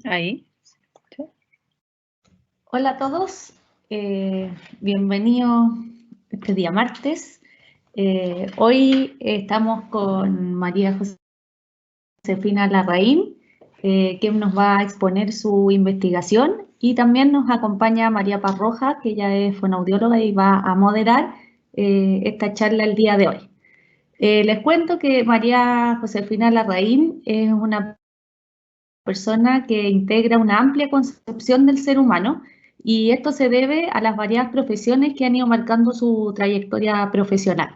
Ahí. Hola a todos, bienvenidos este día martes. Hoy estamos con María Josefina Larraín, quien nos va a exponer su investigación, y también nos acompaña María Paz Rojas, que ella es fonoaudióloga y va a moderar esta charla el día de hoy. Les cuento que María Josefina Larraín es una persona que integra una amplia concepción del ser humano, y esto se debe a las variadas profesiones que han ido marcando su trayectoria profesional.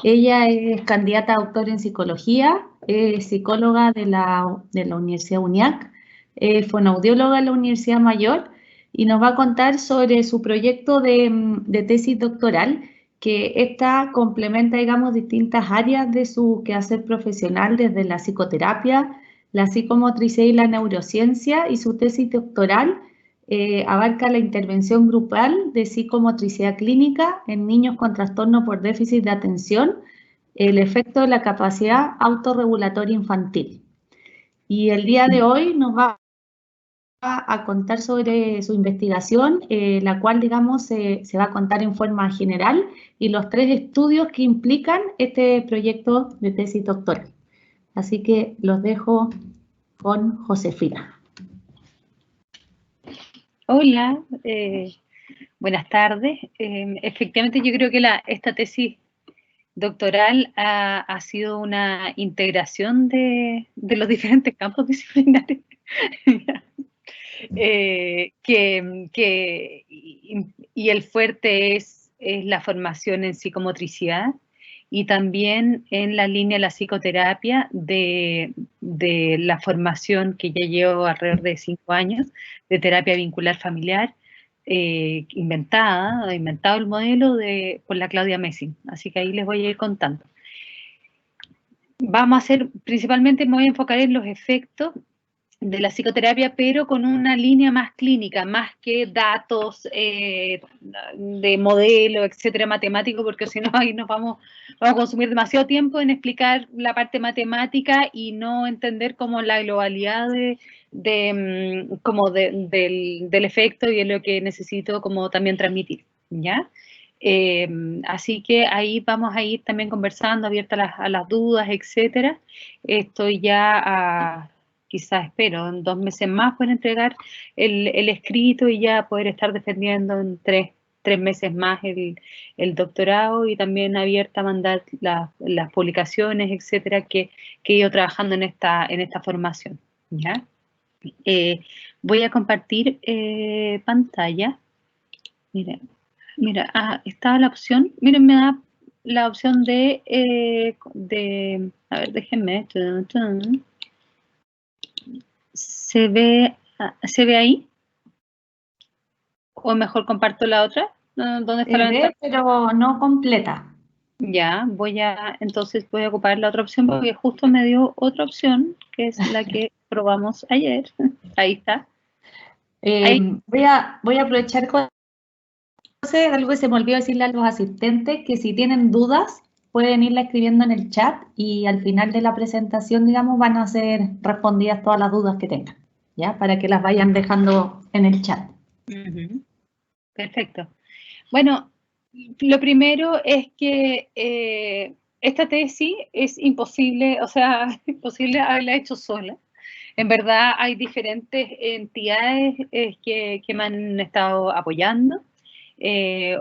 Ella es candidata a doctor en psicología, es psicóloga de la Universidad UNIAC, es fonoaudióloga en la Universidad Mayor, y nos va a contar sobre su proyecto de tesis doctoral, que esta complementa, digamos, distintas áreas de su quehacer profesional, desde la psicoterapia, la psicomotricidad y la neurociencia, y su tesis doctoral abarca la intervención grupal de psicomotricidad clínica en niños con trastorno por déficit de atención, el efecto de la capacidad autorregulatoria infantil. Y el día de hoy nos va a contar sobre su investigación, la cual, digamos, se va a contar en forma general, y los 3 estudios que implican este proyecto de tesis doctoral. Así que los dejo con Josefina. Hola, buenas tardes. Efectivamente, yo creo que esta tesis doctoral ha sido una integración de los diferentes campos disciplinares y el fuerte es la formación en psicomotricidad y también en la línea de la psicoterapia de la formación que ya llevo alrededor de 5 años de terapia vincular familiar, inventado el modelo por la Claudia Messing. Así que ahí les voy a ir contando. Vamos a hacer, principalmente me voy a enfocar en los efectos de la psicoterapia, pero con una línea más clínica, más que datos de modelo, etcétera, matemático, porque si no ahí vamos a consumir demasiado tiempo en explicar la parte matemática y no entender como la globalidad del efecto y de lo que necesito como también transmitir, ¿ya? Así que ahí vamos a ir también conversando, abierta a las dudas, etcétera. Estoy ya quizás espero en 2 meses más poder entregar el escrito y ya poder estar defendiendo en 3 meses más el doctorado, y también abierta a mandar las publicaciones, etcétera, que he ido trabajando en esta formación, ¿ya? Voy a compartir pantalla. Mira, estaba la opción, miren, me da la opción a ver, déjenme, ¿se ve ahí? ¿O mejor comparto la otra? ¿Dónde está Se la ve, ventana? pero no completa. Ya, entonces voy a ocupar la otra opción porque justo me dio otra opción, que es la que probamos ayer. Ahí está. Ahí. Voy a aprovechar, José, algo que se me olvidó decirle a los asistentes, que si tienen dudas pueden irla escribiendo en el chat, y al final de la presentación, digamos, van a ser respondidas todas las dudas que tengan, ¿ya? Para que las vayan dejando en el chat. Perfecto. Bueno, lo primero es que esta tesis es imposible, o sea, imposible haberla hecho sola. En verdad hay diferentes entidades que me han estado apoyando.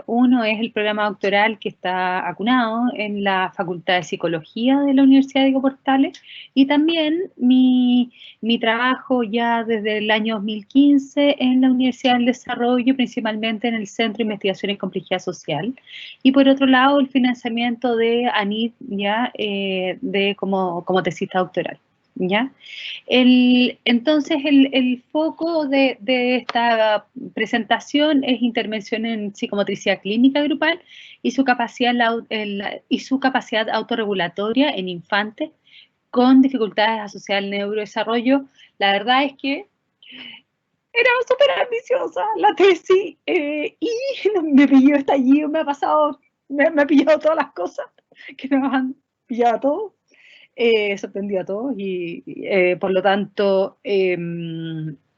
Uno es el programa doctoral que está acunado en la Facultad de Psicología de la Universidad de Diego Portales, y también mi trabajo ya desde el año 2015 en la Universidad del Desarrollo, principalmente en el Centro de Investigación en Complejidad Social, y por otro lado el financiamiento de ANID ya como tesista doctoral. ¿Ya? Entonces, el foco de esta presentación es intervención en psicomotricidad clínica grupal y su capacidad autorregulatoria en infantes con dificultades asociadas al neurodesarrollo. La verdad es que era súper ambiciosa la tesis y me pilló estallido, me ha pillado todas las cosas que nos han pillado a todos. Sorprendió a todos y por lo tanto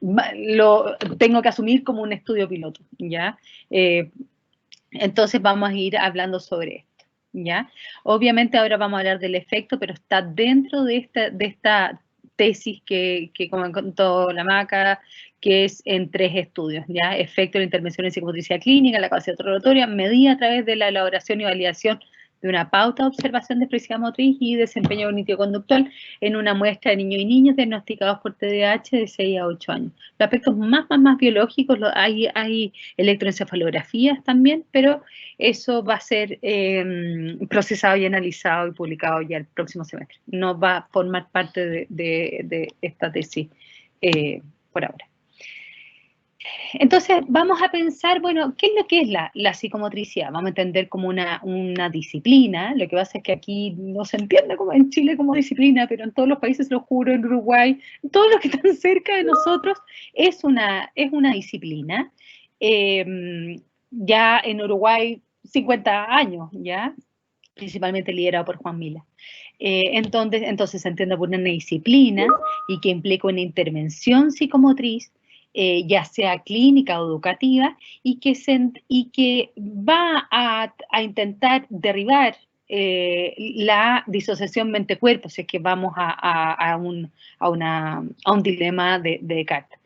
lo tengo que asumir como un estudio piloto, ¿ya? Entonces vamos a ir hablando sobre esto, ¿ya? Obviamente ahora vamos a hablar del efecto, pero está dentro de esta tesis que como contó la Maca, que es en 3 estudios, ¿ya? Efecto de la intervención en psicomotricidad clínica, la capacidad rotatoria, medida a través de la elaboración y validación de una pauta de observación de expresividad motriz y desempeño cognitivo-conductual en una muestra de niños y niñas diagnosticados por TDAH de 6 a 8 años. Los aspectos más biológicos, hay electroencefalografías también, pero eso va a ser procesado y analizado y publicado ya el próximo semestre. No va a formar parte de esta tesis por ahora. Entonces, vamos a pensar, bueno, ¿qué es lo que es la psicomotricidad? Vamos a entender como una disciplina. Lo que pasa es que aquí no se entiende como en Chile como disciplina, pero en todos los países, lo juro, en Uruguay, en todos los que están cerca de nosotros, es una disciplina. Ya en Uruguay, 50 años, ¿ya? Principalmente liderado por Juan Mila. Entonces se entiende por una disciplina y que implica una intervención psicomotriz, ya sea clínica o educativa, y que va a intentar derribar la disociación mente-cuerpo, si es que vamos a un dilema de Descartes.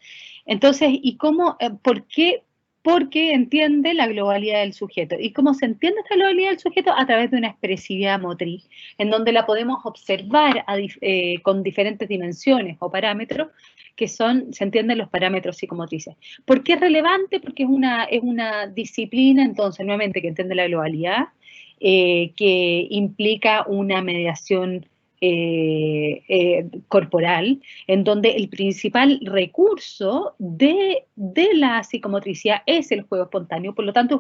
Entonces, ¿y cómo, por qué? Porque entiende la globalidad del sujeto. ¿Y cómo se entiende esta globalidad del sujeto? A través de una expresividad motriz, en donde la podemos observar con diferentes dimensiones o parámetros, que se entienden los parámetros psicomotrices. ¿Por qué es relevante? Porque es una disciplina, entonces, nuevamente, que entiende la globalidad, que implica una mediación corporal, en donde el principal recurso de la psicomotricidad es el juego espontáneo, por lo tanto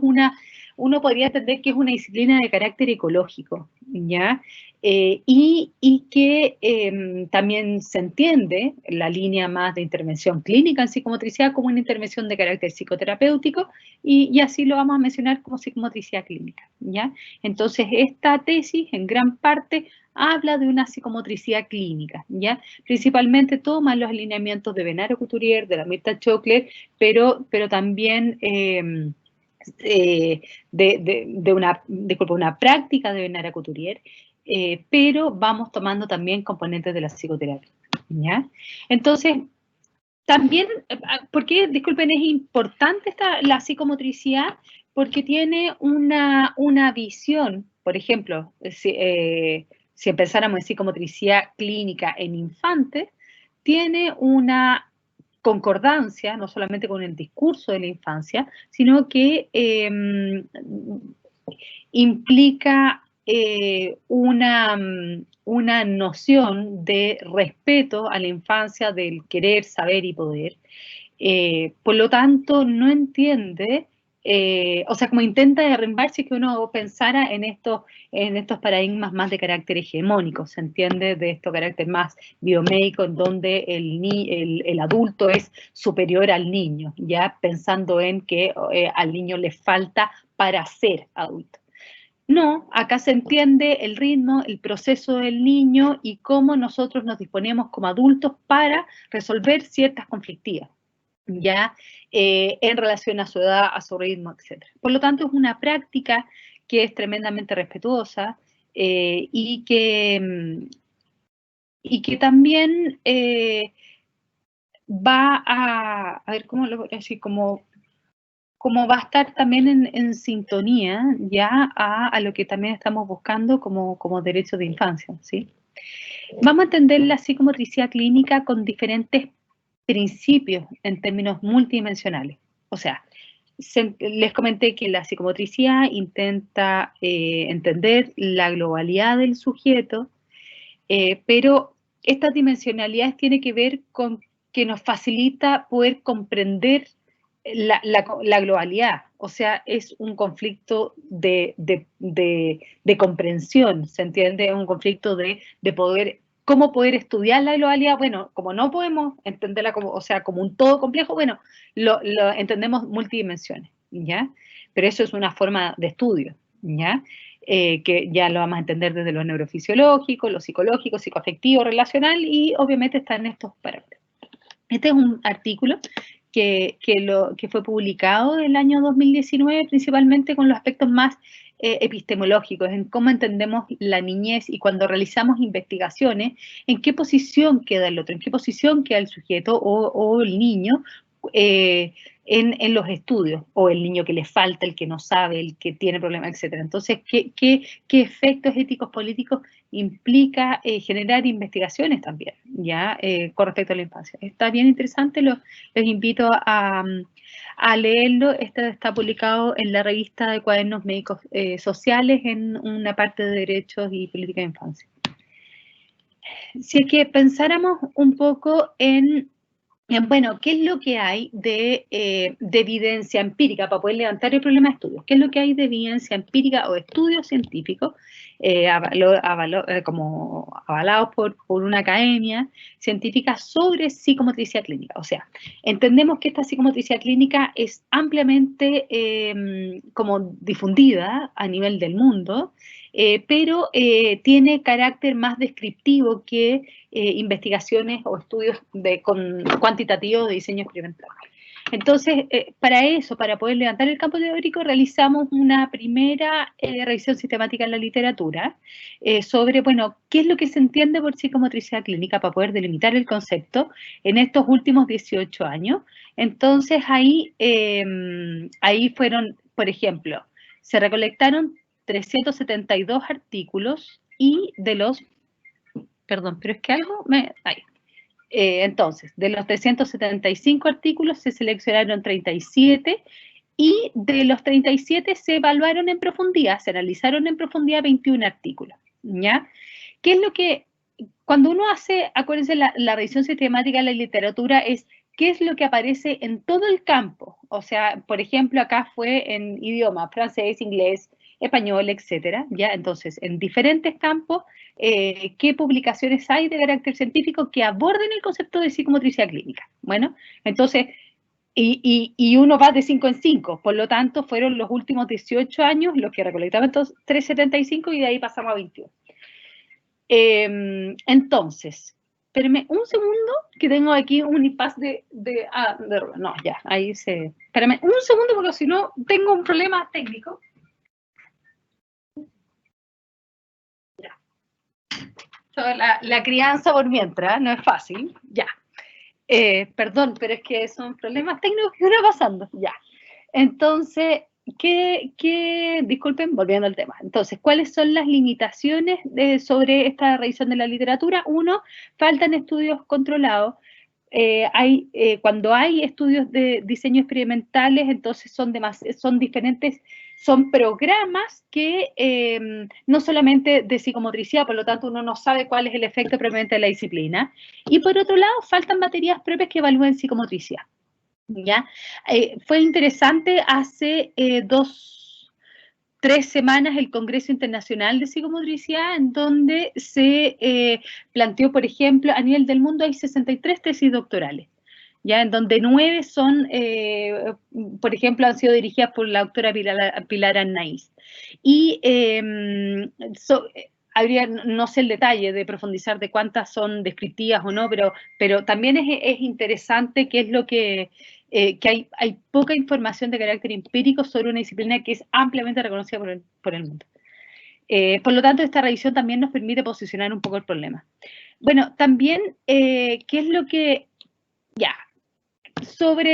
uno podría entender que es una disciplina de carácter ecológico, ¿ya? Y que también se entiende la línea más de intervención clínica en psicomotricidad como una intervención de carácter psicoterapéutico, y así lo vamos a mencionar como psicomotricidad clínica, ¿ya? Entonces, esta tesis, en gran parte, habla de una psicomotricidad clínica, ¿ya? Principalmente toma los alineamientos de Venaro Couturier, de la Mirta Chockler, pero también una práctica de Venaro Couturier, pero vamos tomando también componentes de la psicoterapia, ¿ya? Entonces, también, ¿por qué, disculpen, es importante la psicomotricidad? Porque tiene una visión, por ejemplo, si empezáramos en psicomotricidad clínica en infantes, tiene una concordancia, no solamente con el discurso de la infancia, sino que implica una noción de respeto a la infancia, del querer, saber y poder. Por lo tanto, no entiende, o sea, como intenta derrumbar si es que uno pensara en estos paradigmas más de carácter hegemónico, se entiende de esto carácter más biomédico, en donde el adulto es superior al niño, ya pensando en que al niño le falta para ser adulto. No, acá se entiende el ritmo, el proceso del niño y cómo nosotros nos disponemos como adultos para resolver ciertas conflictivas, ya en relación a su edad, a su ritmo, etc. Por lo tanto, es una práctica que es tremendamente respetuosa y que también va a ver, ¿cómo lo voy a decir? Como va a estar también en sintonía ya a lo que también estamos buscando como derechos de infancia, ¿sí? Vamos a entender la psicomotricidad clínica con diferentes principios en términos multidimensionales. O sea, les comenté que la psicomotricidad intenta entender la globalidad del sujeto, pero estas dimensionalidades tienen que ver con que nos facilita poder comprender la globalidad, o sea, es un conflicto de comprensión, ¿se entiende? Es un conflicto de poder, ¿cómo poder estudiar la globalidad? Bueno, como no podemos entenderla como, o sea, como un todo complejo, bueno, lo entendemos multidimensiones, ¿ya? Pero eso es una forma de estudio, ¿ya? Que ya lo vamos a entender desde lo neurofisiológico, lo psicológico, psicoafectivo, relacional, y obviamente están estos parámetros. Este es un artículo que fue publicado en el año 2019, principalmente con los aspectos más epistemológicos, en cómo entendemos la niñez y cuando realizamos investigaciones, en qué posición queda el otro, en qué posición queda el sujeto o el niño en los estudios, o el niño que le falta, el que no sabe, el que tiene problemas, etc. Entonces, ¿qué efectos éticos políticos implica generar investigaciones también, ya, con respecto a la infancia? Está bien interesante, les invito a leerlo. Este está publicado en la revista de Cuadernos Médicos Sociales, en una parte de Derechos y Política de Infancia. Si es que pensáramos un poco en bueno, ¿qué es lo que hay de evidencia empírica para poder levantar el problema de estudios? ¿Qué es lo que hay de evidencia empírica o estudios científicos como avalados por una academia científica sobre psicomotricidad clínica? O sea, entendemos que esta psicomotricidad clínica es ampliamente como difundida a nivel del mundo, pero tiene carácter más descriptivo que investigaciones o estudios cuantitativos de diseño experimental. Entonces, para eso, para poder levantar el campo teórico, realizamos una primera revisión sistemática en la literatura sobre, bueno, qué es lo que se entiende por psicomotricidad clínica para poder delimitar el concepto en estos últimos 18 años. Entonces, ahí fueron, por ejemplo, se recolectaron 372 artículos y de los, perdón, pero es que algo me... entonces, de los 375 artículos se seleccionaron 37 y de los 37 se evaluaron en profundidad, se analizaron en profundidad 21 artículos, ¿ya? ¿Qué es lo que, cuando uno hace, acuérdense, la revisión sistemática de la literatura es qué es lo que aparece en todo el campo? O sea, por ejemplo, acá fue en idioma, francés, inglés, español, etcétera, ¿ya? Entonces, en diferentes campos, ¿qué publicaciones hay de carácter científico que aborden el concepto de psicomotricidad clínica? Bueno, entonces, y uno va de 5 en 5, por lo tanto, fueron los últimos 18 años los que recolectaban estos 375 y de ahí pasamos a 21. Entonces, espérenme un segundo, que tengo aquí un impasse no, ya, ahí se... Espérenme un segundo, porque si no, tengo un problema técnico. La crianza por mientras, no es fácil, ya. Perdón, pero es que son problemas técnicos que van pasando, ya. Entonces, disculpen, volviendo al tema. Entonces, ¿cuáles son las limitaciones sobre esta revisión de la literatura? Uno, faltan estudios controlados. Cuando hay estudios de diseño experimentales, entonces son diferentes, son programas que no solamente de psicomotricidad, por lo tanto uno no sabe cuál es el efecto propiamente de la disciplina. Y por otro lado, faltan baterías propias que evalúen psicomotricidad. ¿Ya? Fue interesante hace 3 semanas el Congreso Internacional de Psicomotricidad, en donde se planteó, por ejemplo, a nivel del mundo hay 63 tesis doctorales, ya, en donde 9 son, por ejemplo, han sido dirigidas por la doctora Pilar Arnaiz. Y habría, no sé el detalle de profundizar de cuántas son descriptivas o no, pero también es interesante qué es lo que hay poca información de carácter empírico sobre una disciplina que es ampliamente reconocida por el mundo. Por lo tanto, esta revisión también nos permite posicionar un poco el problema. Bueno, también, ¿qué es lo que... Ya,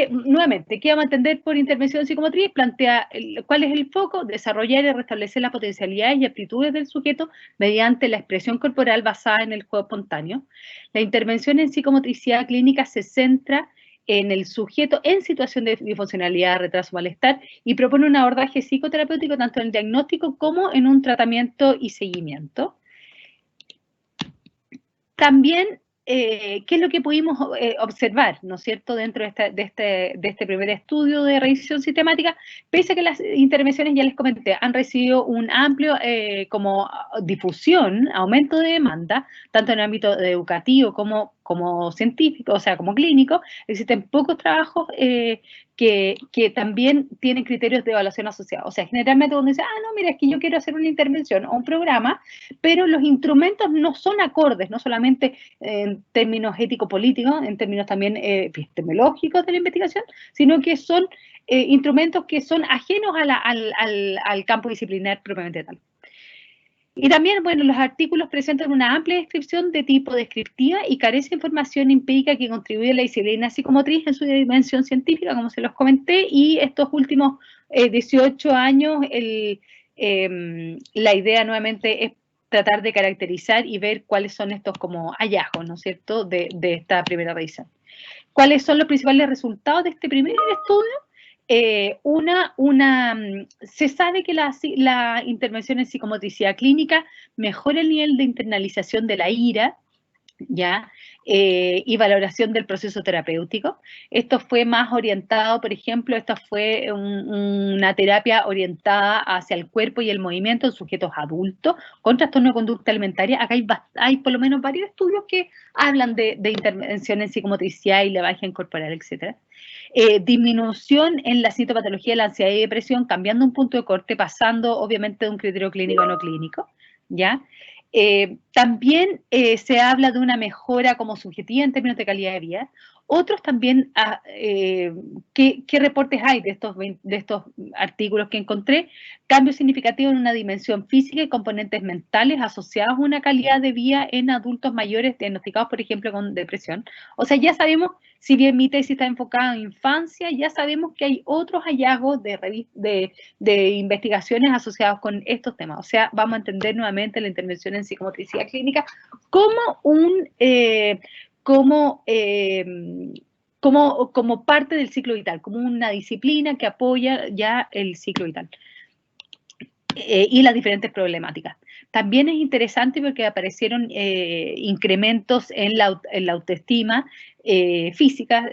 nuevamente, ¿qué vamos a entender por intervención psicomotriz? Plantea cuál es el foco: desarrollar y restablecer las potencialidades y aptitudes del sujeto mediante la expresión corporal basada en el juego espontáneo. La intervención en psicomotricidad clínica se centra en el sujeto en situación de disfuncionalidad, retraso, malestar, y propone un abordaje psicoterapéutico tanto en el diagnóstico como en un tratamiento y seguimiento. También, ¿qué es lo que pudimos observar, ¿no es cierto?, dentro de este primer estudio de revisión sistemática? Pese a que las intervenciones, ya les comenté, han recibido un amplio como difusión, aumento de demanda, tanto en el ámbito educativo como como científicos, o sea, como clínicos, existen pocos trabajos que también tienen criterios de evaluación asociados. O sea, generalmente uno dice, no, mira, es que yo quiero hacer una intervención o un programa, pero los instrumentos no son acordes, no solamente en términos ético-políticos, en términos también epistemológicos de la investigación, sino que son instrumentos que son ajenos al campo disciplinar propiamente tal. Y también, bueno, los artículos presentan una amplia descripción de tipo descriptiva y carece de información empírica que contribuye a la disciplina psicomotriz en su dimensión científica, como se los comenté, y estos últimos 18 años la idea nuevamente es tratar de caracterizar y ver cuáles son estos como hallazgos, ¿no es cierto?, de esta primera revisión. ¿Cuáles son los principales resultados de este primer estudio? Se sabe que la intervención en psicomotricidad clínica mejora el nivel de internalización de la ira, ¿ya? Y valoración del proceso terapéutico. Esto fue más orientado, por ejemplo, esta fue una terapia orientada hacia el cuerpo y el movimiento en sujetos adultos con trastorno de conducta alimentaria. Acá hay por lo menos varios estudios que hablan de intervención en psicomotricidad y la imagen corporal, etc. Disminución en la sintomatología de la ansiedad y depresión, cambiando un punto de corte, pasando obviamente de un criterio clínico a no clínico, ¿ya? También se habla de una mejora como subjetiva en términos de calidad de vida. Otros también, ¿qué reportes hay de estos artículos que encontré? Cambios significativos en una dimensión física y componentes mentales asociados a una calidad de vida en adultos mayores diagnosticados, por ejemplo, con depresión. O sea, ya sabemos, si bien mi tesis está enfocada en infancia, ya sabemos que hay otros hallazgos de investigaciones asociados con estos temas. O sea, vamos a entender nuevamente la intervención en psicomotricidad clínica como como parte del ciclo vital, como una disciplina que apoya ya el ciclo vital y las diferentes problemáticas. También es interesante porque aparecieron incrementos en la autoestima física,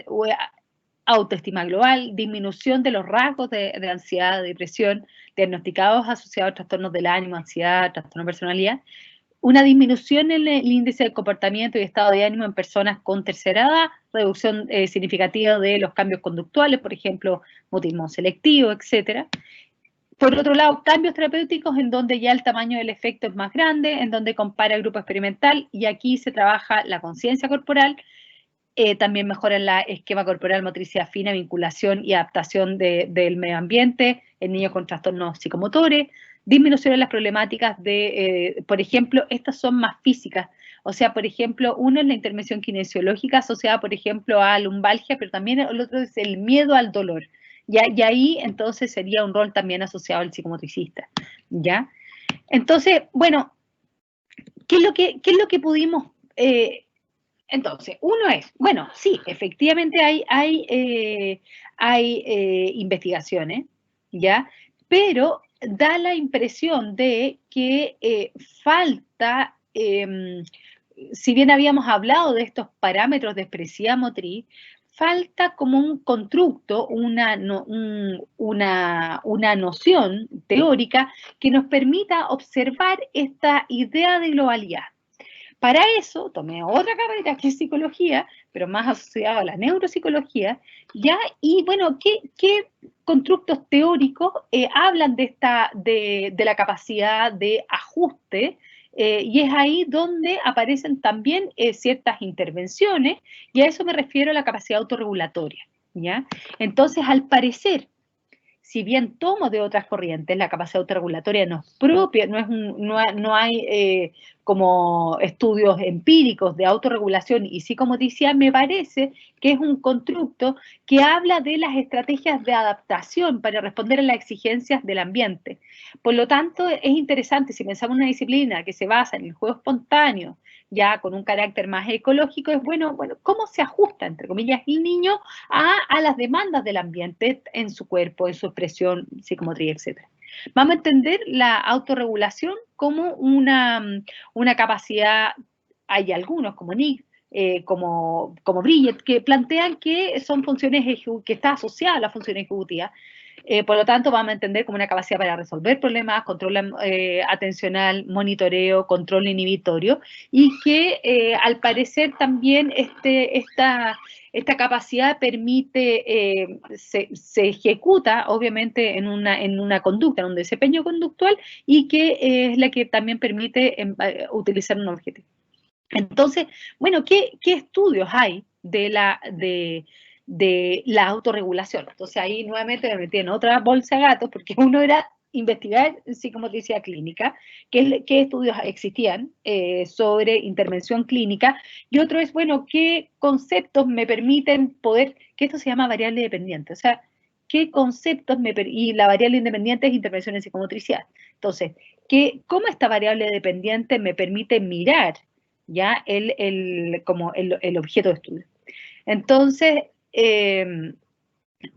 autoestima global, disminución de los rasgos de ansiedad, depresión, diagnosticados asociados a trastornos del ánimo, ansiedad, trastorno de personalidad, una disminución en el índice de comportamiento y estado de ánimo en personas con tercera edad, reducción significativa de los cambios conductuales, por ejemplo, mutismo selectivo, etcétera. Por otro lado, cambios terapéuticos en donde ya el tamaño del efecto es más grande, en donde compara el grupo experimental y aquí se trabaja la conciencia corporal, también mejora la esquema corporal, motricidad fina, vinculación y adaptación del medio ambiente en niños con trastornos psicomotores, disminución en las problemáticas de, por ejemplo, estas son más físicas, o sea, por ejemplo, uno es la intervención kinesiológica asociada, por ejemplo, a lumbalgia, pero también el otro es el miedo al dolor, ¿ya? Y ahí entonces sería un rol también asociado al psicomotricista, ¿ya? Entonces, bueno, ¿qué es lo que pudimos... entonces, uno es, bueno, sí, efectivamente hay investigaciones, ¿ya? Pero da la impresión de que falta, si bien habíamos hablado de estos parámetros de expresividad motriz, falta como un constructo, una noción teórica que nos permita observar esta idea de globalidad. Para eso tomé otra carrera que es psicología, pero más asociada a la neuropsicología, ¿ya? Y bueno, ¿qué constructos teóricos hablan de la capacidad de ajuste? Y es ahí donde aparecen también ciertas intervenciones, y a eso me refiero a la capacidad autorregulatoria, ¿ya? Entonces, al parecer, si bien tomo de otras corrientes, la capacidad autorregulatoria no es propia, no hay como estudios empíricos de autorregulación y psicomotricidad, me parece que es un constructo que habla de las estrategias de adaptación para responder a las exigencias del ambiente. Por lo tanto, es interesante, si pensamos en una disciplina que se basa en el juego espontáneo, ya con un carácter más ecológico, es bueno, ¿cómo se ajusta, entre comillas, el niño a las demandas del ambiente en su cuerpo, en su expresión psicomotriz, etc.? Vamos a entender la autorregulación como una capacidad, hay algunos como Nick, como Bridget, que plantean que son funciones que está asociada a la función ejecutiva, Por lo tanto, vamos a entender como una capacidad para resolver problemas, control atencional, monitoreo, control inhibitorio, y que al parecer también esta capacidad permite, se ejecuta obviamente en una conducta, en un desempeño conductual, y que es la que también permite utilizar un objetivo. Entonces, bueno, ¿qué estudios hay de la autorregulación? Entonces ahí nuevamente me metí en otra bolsa de gatos, porque uno era investigar psicomotricidad clínica, qué estudios existían sobre intervención clínica, y otro es, bueno, qué conceptos me permiten poder, que esto se llama variable dependiente, o sea, qué conceptos y la variable independiente es intervención en psicomotricidad. Entonces, ¿cómo esta variable dependiente me permite mirar ya como el objeto de estudio? Entonces,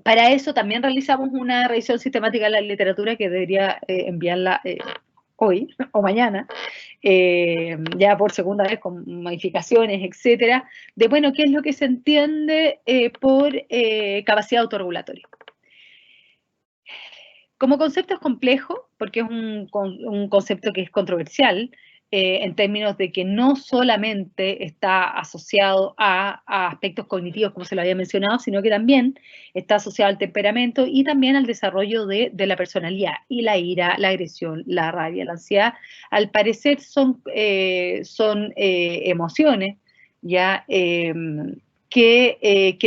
para eso también realizamos una revisión sistemática de la literatura que debería enviarla hoy o mañana, ya por segunda vez con modificaciones, etcétera, de, bueno, qué es lo que se entiende por capacidad autorregulatoria. Como concepto es complejo, porque es un concepto que es controversial, en términos de que no solamente está asociado a aspectos cognitivos, como se lo había mencionado, sino que también está asociado al temperamento y también al desarrollo de la personalidad. Y la ira, la agresión, la rabia, la ansiedad, al parecer son emociones, ¿ya? Que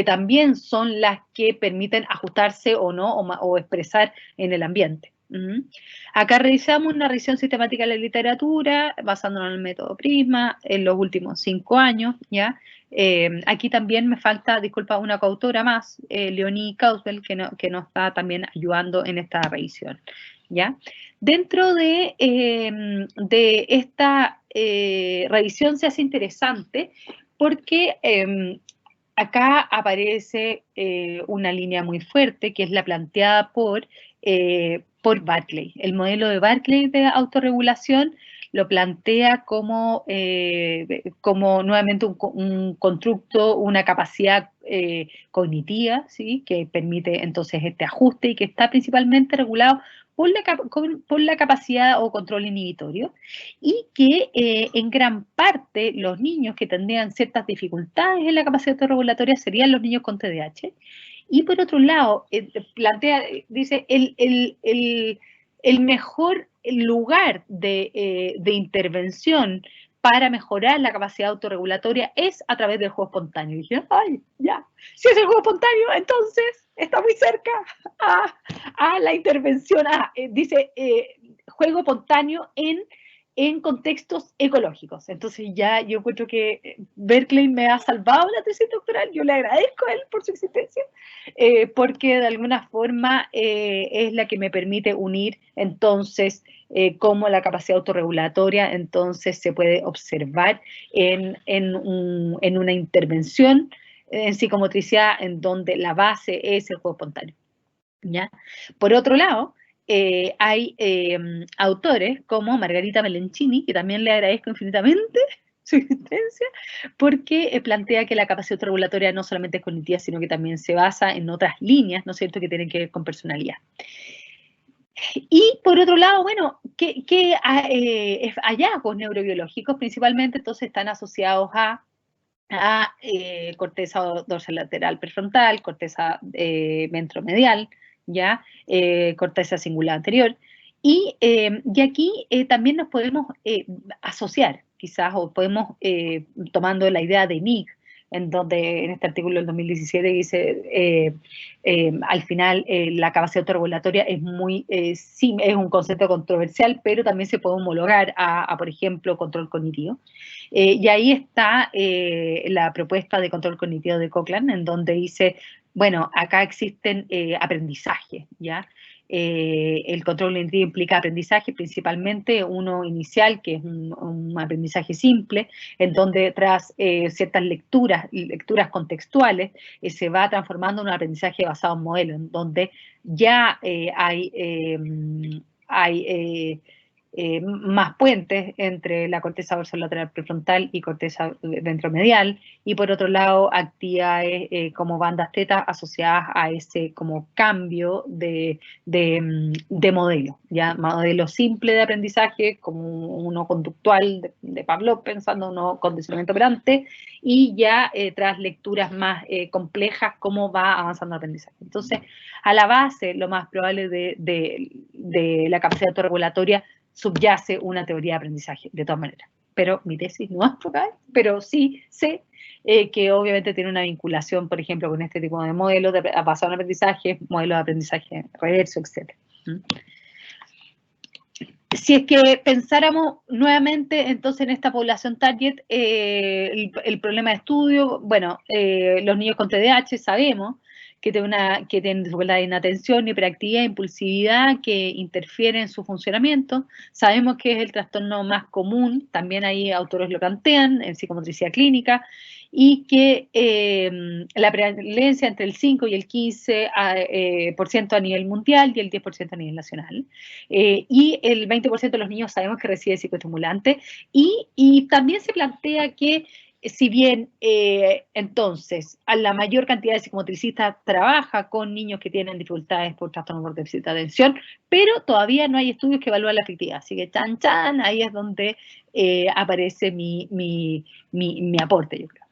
también son las que permiten ajustarse o no, o expresar en el ambiente. Acá realizamos una revisión sistemática de la literatura, basándonos en el método Prisma, en los últimos 5 años, ¿ya? Aquí también me falta, disculpa, una coautora más, Leonie Causbel, que nos está también ayudando en esta revisión, ¿ya? Dentro de esta revisión se hace interesante porque acá aparece una línea muy fuerte, que es la planteada por Barclay. El modelo de Barclay de autorregulación lo plantea como nuevamente un constructo, una capacidad cognitiva, ¿sí? Que permite entonces este ajuste y que está principalmente regulado por la capacidad o control inhibitorio, y que en gran parte los niños que tendrían ciertas dificultades en la capacidad autorregulatoria serían los niños con TDAH. Y por otro lado, dice, el mejor lugar de intervención para mejorar la capacidad autorregulatoria es a través del juego espontáneo. Y dije, ay, ya, si es el juego espontáneo, entonces está muy cerca a la intervención. Dice, juego espontáneo en contextos ecológicos. Entonces ya yo encuentro que Berkeley me ha salvado la tesis doctoral, yo le agradezco a él por su existencia, porque de alguna forma es la que me permite unir entonces cómo la capacidad autorregulatoria entonces se puede observar en una intervención en psicomotricidad en donde la base es el juego espontáneo, ¿ya? Por otro lado, hay autores como Margarita Melenchini, que también le agradezco infinitamente su existencia, porque plantea que la capacidad autorregulatoria no solamente es cognitiva, sino que también se basa en otras líneas, ¿no es cierto?, que tienen que ver con personalidad. Y por otro lado, bueno, ¿qué hallazgos neurobiológicos principalmente entonces están asociados a corteza dorsolateral prefrontal, corteza ventromedial, ¿ya? Corteza cingulada anterior. Y aquí también nos podemos asociar, quizás, o podemos, tomando la idea de Nick, en donde en este artículo del 2017 dice, al final la capacidad autorregulatoria sí, es un concepto controversial, pero también se puede homologar por ejemplo, control cognitivo. Y ahí está la propuesta de control cognitivo de Cochran, en donde dice, bueno, acá existen aprendizajes, ¿ya? El control cognitivo implica aprendizaje, principalmente uno inicial, que es un aprendizaje simple, en donde tras ciertas lecturas contextuales, se va transformando en un aprendizaje basado en modelos, en donde ya hay más puentes entre la corteza dorsolateral prefrontal y corteza ventromedial, y por otro lado actividades como bandas teta asociadas a ese como cambio de modelo, ya modelo simple de aprendizaje como uno conductual de Pavlov, pensando uno condicionamiento operante, y ya tras lecturas más complejas cómo va avanzando el aprendizaje. Entonces, a la base, lo más probable de la capacidad autorregulatoria subyace una teoría de aprendizaje, de todas maneras. Pero mi tesis no es enfocada, pero sí sé que obviamente tiene una vinculación, por ejemplo, con este tipo de modelos basado en aprendizaje, modelos de aprendizaje reverso, etc. Si es que pensáramos nuevamente entonces en esta población target, el problema de estudio, bueno, los niños con TDAH sabemos que tienen dificultad de inatención, hiperactividad, impulsividad, que interfieren en su funcionamiento. Sabemos que es el trastorno más común, también hay autores lo plantean, en psicomotricidad clínica, y que la prevalencia entre el 5 y el 15% a nivel mundial y el 10% a nivel nacional. Y el 20% de los niños sabemos que recibe psicoestimulante, y también se plantea que si bien entonces a la mayor cantidad de psicomotricistas trabaja con niños que tienen dificultades por trastorno por déficit de atención, pero todavía no hay estudios que evalúen la efectividad. Así que chan, chan, ahí es donde aparece mi aporte, yo creo.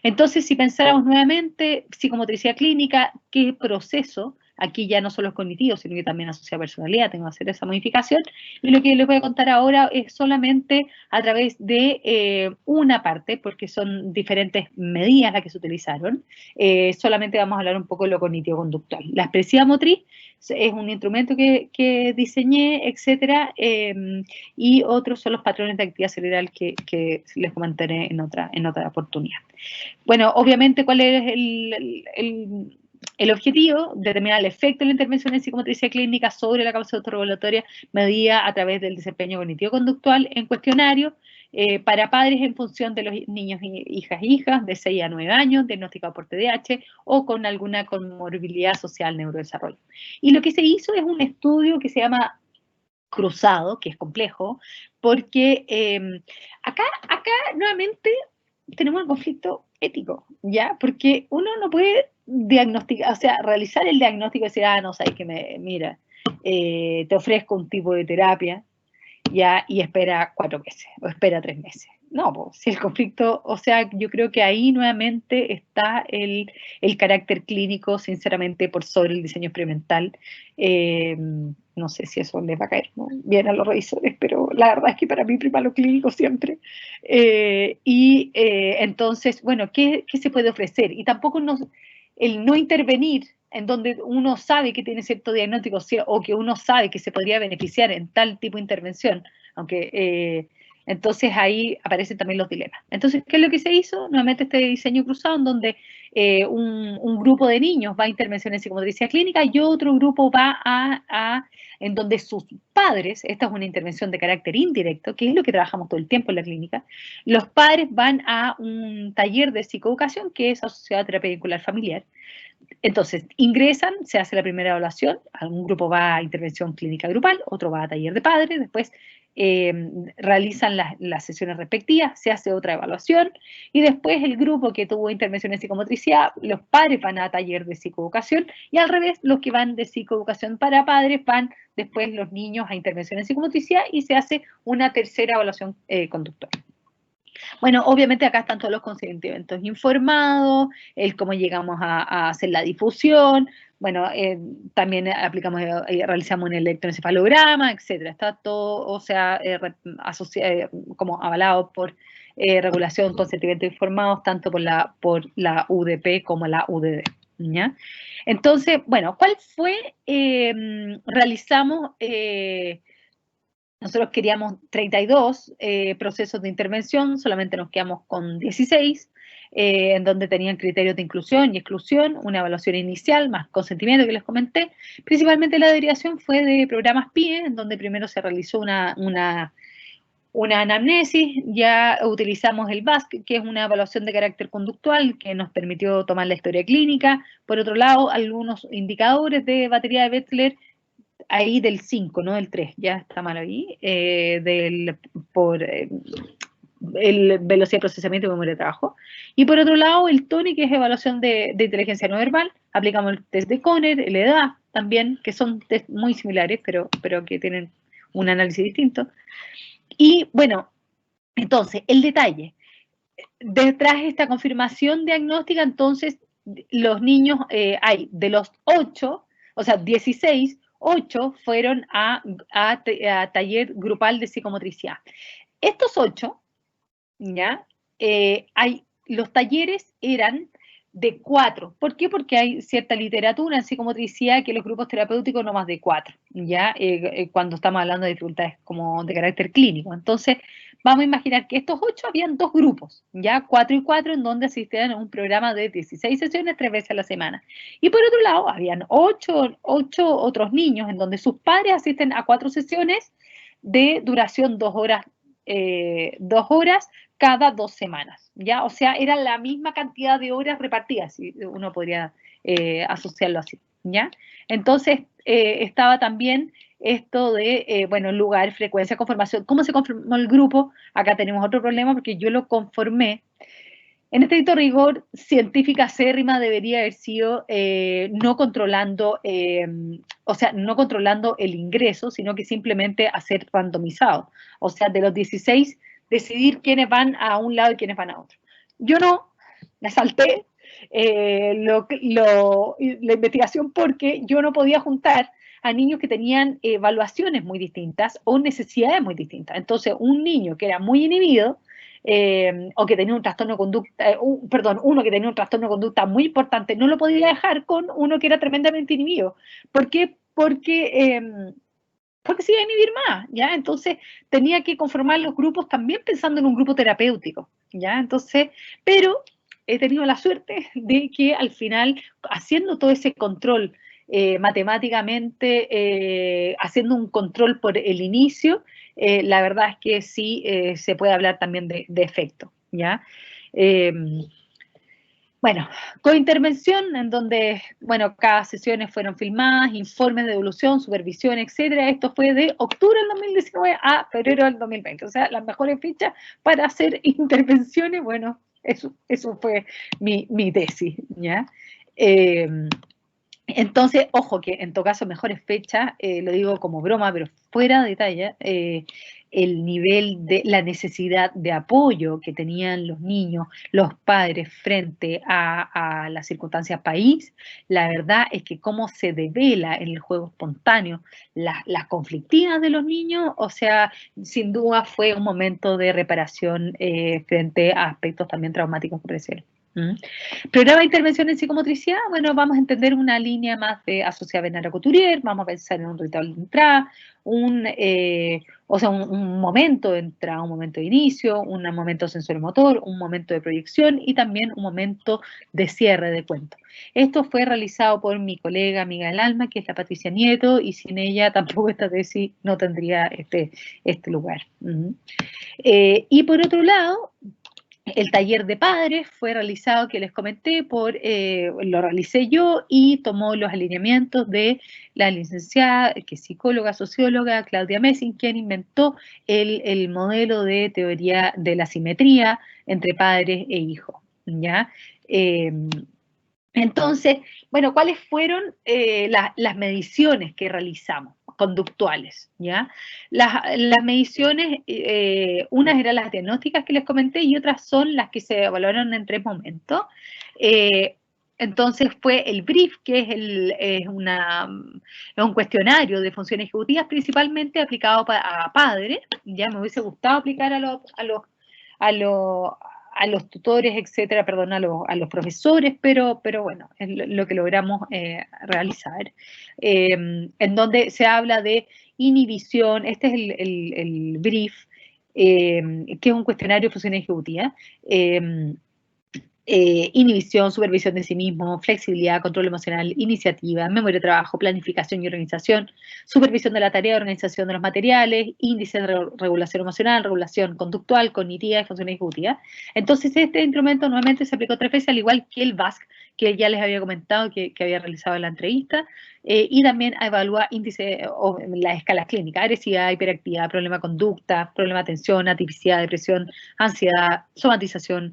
Entonces, si pensáramos nuevamente, psicomotricidad clínica, ¿qué proceso? Aquí ya no solo es cognitivo, sino que también asocia personalidad, tengo que hacer esa modificación. Y lo que les voy a contar ahora es solamente a través de una parte, porque son diferentes medidas las que se utilizaron. Solamente vamos a hablar un poco de lo cognitivo-conductual. La expresiva motriz es un instrumento que diseñé, etcétera, y otros son los patrones de actividad cerebral que les comentaré en otra oportunidad. Bueno, obviamente, ¿cuál es el objetivo? Determinar el efecto de la intervención en psicomotricidad clínica sobre la capacidad autorregulatoria medida a través del desempeño cognitivo-conductual en cuestionario para padres en función de los niños e hijas de 6 a 9 años, diagnosticados por TDAH o con alguna comorbilidad social neurodesarrollo. Y lo que se hizo es un estudio que se llama cruzado, que es complejo, porque acá nuevamente tenemos un conflicto ético, ¿ya? Porque uno no puede diagnosticar, o sea, realizar el diagnóstico y decir, no, sabes que mira, te ofrezco un tipo de terapia, ya, y espera 4 meses, o espera 3 meses. No, pues, si el conflicto, o sea, yo creo que ahí nuevamente está el carácter clínico, sinceramente, por sobre el diseño experimental. No sé si eso les va a caer, ¿no?, bien a los revisores, pero la verdad es que para mí prima lo clínico siempre. Entonces, bueno, ¿qué se puede ofrecer? Y tampoco el no intervenir en donde uno sabe que tiene cierto diagnóstico o que uno sabe que se podría beneficiar en tal tipo de intervención, aunque entonces ahí aparecen también los dilemas. Entonces, ¿qué es lo que se hizo? Nuevamente este diseño cruzado en donde un grupo de niños va a intervención en psicomotricidad clínica y otro grupo va en donde sus padres, esta es una intervención de carácter indirecto, que es lo que trabajamos todo el tiempo en la clínica, los padres van a un taller de psicoeducación que es asociado a terapia vincular familiar. Entonces, ingresan, se hace la primera evaluación, algún grupo va a intervención clínica grupal, otro va a taller de padres, después realizan las sesiones respectivas, se hace otra evaluación, y después el grupo que tuvo intervención en psicomotricidad, los padres van a taller de psicoeducación, y al revés, los que van de psicoeducación para padres van después los niños a intervención en psicomotricidad, y se hace una tercera evaluación conductual. Bueno, obviamente acá están todos los consentimientos informados, el cómo llegamos a hacer la difusión, bueno, también realizamos un electroencefalograma, etcétera. Está todo, o sea, como avalado por regulación, consentimientos informados, tanto por la UDP como la UDD, ¿ya? Entonces, bueno, ¿cuál fue? Realizamos... nosotros queríamos 32 procesos de intervención, solamente nos quedamos con 16, en donde tenían criterios de inclusión y exclusión, una evaluación inicial, más consentimiento que les comenté. Principalmente la derivación fue de programas PIE, en donde primero se realizó una anamnesis, ya utilizamos el BASC, que es una evaluación de carácter conductual, que nos permitió tomar la historia clínica. Por otro lado, algunos indicadores de batería de Bettler, ahí del 5, no del 3, ya está mal ahí, por el velocidad de procesamiento y memoria de trabajo. Y por otro lado, el TONI, que es evaluación de inteligencia no verbal, aplicamos el test de Conner, el EDA también, que son test muy similares, pero que tienen un análisis distinto. Y bueno, entonces, el detalle. Detrás de esta confirmación diagnóstica, entonces, los niños, hay de los 8, o sea, 16, 8 fueron a taller grupal de psicomotricidad. Estos 8, ¿ya? Los talleres eran de 4. ¿Por qué? Porque hay cierta literatura en psicomotricidad que los grupos terapéuticos no más de 4, ¿ya? Cuando estamos hablando de dificultades como de carácter clínico. Entonces, vamos a imaginar que estos 8 habían 2 grupos, ¿ya? 4 y 4, en donde asistían a un programa de 16 sesiones 3 veces a la semana. Y por otro lado, habían 8 otros niños en donde sus padres asisten a 4 sesiones de duración 2 horas, 2 horas cada 2 semanas, ¿ya? O sea, era la misma cantidad de horas repartidas, si uno podría asociarlo así, ¿ya? Entonces, estaba también esto de, bueno, lugar, frecuencia, conformación. ¿Cómo se conformó el grupo? Acá tenemos otro problema porque yo lo conformé. En estricto rigor, científica acérrima debería haber sido no controlando, o sea, no controlando el ingreso, sino que simplemente hacer randomizado. O sea, de los 16, decidir quiénes van a un lado y quiénes van a otro. Yo no, me salté la investigación porque yo no podía juntar a niños que tenían evaluaciones muy distintas o necesidades muy distintas. Entonces, un niño que era muy inhibido, o que tenía un trastorno de conducta, uno que tenía un trastorno de conducta muy importante, no lo podía dejar con uno que era tremendamente inhibido. ¿Por qué? Porque se iba a inhibir más, ¿ya? Entonces tenía que conformar los grupos también pensando en un grupo terapéutico, ¿ya? Entonces, pero he tenido la suerte de que al final, haciendo todo ese control matemáticamente, haciendo un control por el inicio, la verdad es que sí se puede hablar también de efecto, ¿ya? Bueno, cointervención en donde, bueno, cada sesiones fueron filmadas, informes de evolución, supervisión, etcétera. Esto fue de octubre del 2019 a febrero del 2020. O sea, las mejores fechas para hacer intervenciones. Bueno, eso fue mi tesis, ¿ya? Entonces, ojo que en todo caso mejores fechas, lo digo como broma, pero fuera de talla, el nivel de la necesidad de apoyo que tenían los niños, los padres frente a las circunstancias país, la verdad es que cómo se devela en el juego espontáneo las conflictivas de los niños, o sea, sin duda fue un momento de reparación frente a aspectos también traumáticos que aparecieron. Programa de intervención en psicomotricidad, bueno, vamos a entender una línea más de asociada a Bernard Couturier, vamos a pensar en un ritual de entrada, o sea, un momento de entrada, un momento de inicio, un momento sensorimotor, un momento de proyección y también un momento de cierre de cuento. Esto fue realizado por mi colega, amiga del alma, que es la Patricia Nieto, y sin ella tampoco esta tesis no tendría este lugar. Y por otro lado, el taller de padres fue realizado, que les comenté, lo realicé yo y tomó los alineamientos de la licenciada, que es psicóloga, socióloga, Claudia Messing, quien inventó el modelo de teoría de la simetría entre padres e hijos, ¿ya? Entonces, bueno, ¿cuáles fueron las mediciones que realizamos? Conductuales, ¿ya? Las mediciones, unas eran las diagnósticas que les comenté y otras son las que se evaluaron en 3 momentos. Entonces fue el BRIEF, que es un cuestionario de funciones ejecutivas principalmente aplicado a padres. Ya me hubiese gustado aplicar a los tutores, etcétera, perdón, a los profesores, pero bueno, es lo que logramos realizar. En donde se habla de inhibición, este es el BRIEF, que es un cuestionario de funciones ejecutivas, inhibición, supervisión de sí mismo, flexibilidad, control emocional, iniciativa, memoria de trabajo, planificación y organización, supervisión de la tarea, organización de los materiales, índice de regulación emocional, regulación conductual, cognitiva y función ejecutiva. Entonces, este instrumento nuevamente se aplicó 3 veces, al igual que el VASC, que ya les había comentado que había realizado en la entrevista, y también evalúa índice o las escalas clínicas: agresividad, hiperactividad, problema de conducta, problema de atención, atipicidad, depresión, ansiedad, somatización,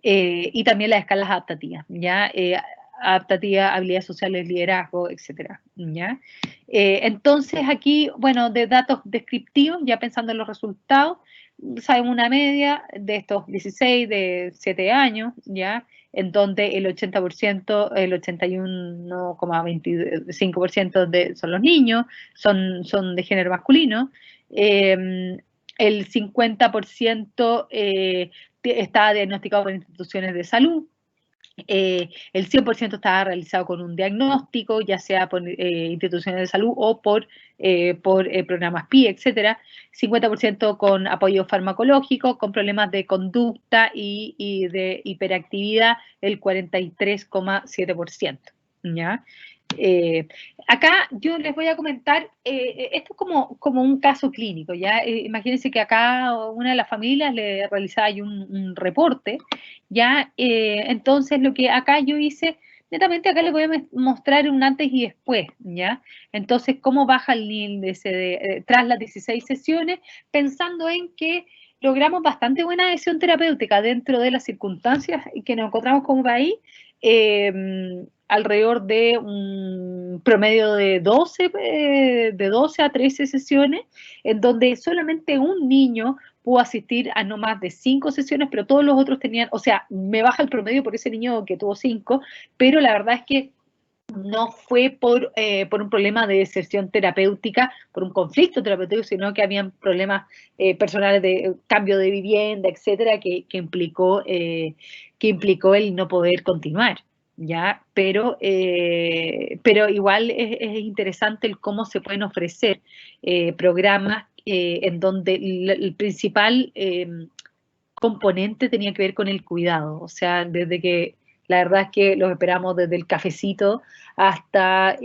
y también las escalas adaptativas, ¿ya? Adaptativa, habilidades sociales, liderazgo, etcétera, ¿ya? Entonces aquí, bueno, de datos descriptivos, ya pensando en los resultados, sabemos una media de estos 16 de 7 años, ¿ya? En donde el 80%, el 81,25% son los niños, son de género masculino, el 50% está diagnosticado por instituciones de salud, el 100% está realizado con un diagnóstico, ya sea por instituciones de salud o por programas PI, etcétera. 50% con apoyo farmacológico, con problemas de conducta y de hiperactividad, el 43,7%. ¿Ya? Acá yo les voy a comentar, esto es como un caso clínico, ¿ya? Imagínense que acá una de las familias le realizaba un reporte, ¿ya? Entonces lo que acá yo hice, netamente acá les voy a mostrar un antes y después, ¿ya? Entonces, cómo baja el índice tras las 16 sesiones, pensando en que logramos bastante buena adhesión terapéutica dentro de las circunstancias que nos encontramos como país, alrededor de un promedio de 12 a 13 sesiones, en donde solamente un niño pudo asistir a no más de 5 sesiones, pero todos los otros tenían, o sea, me baja el promedio por ese niño que tuvo 5, pero la verdad es que no fue por un problema de deserción terapéutica, por un conflicto terapéutico, sino que habían problemas personales de cambio de vivienda, etcétera, que implicó el no poder continuar. ¿Ya? Pero igual es interesante el cómo se pueden ofrecer programas en donde el principal componente tenía que ver con el cuidado, o sea, desde que la verdad es que los esperamos desde el cafecito hasta,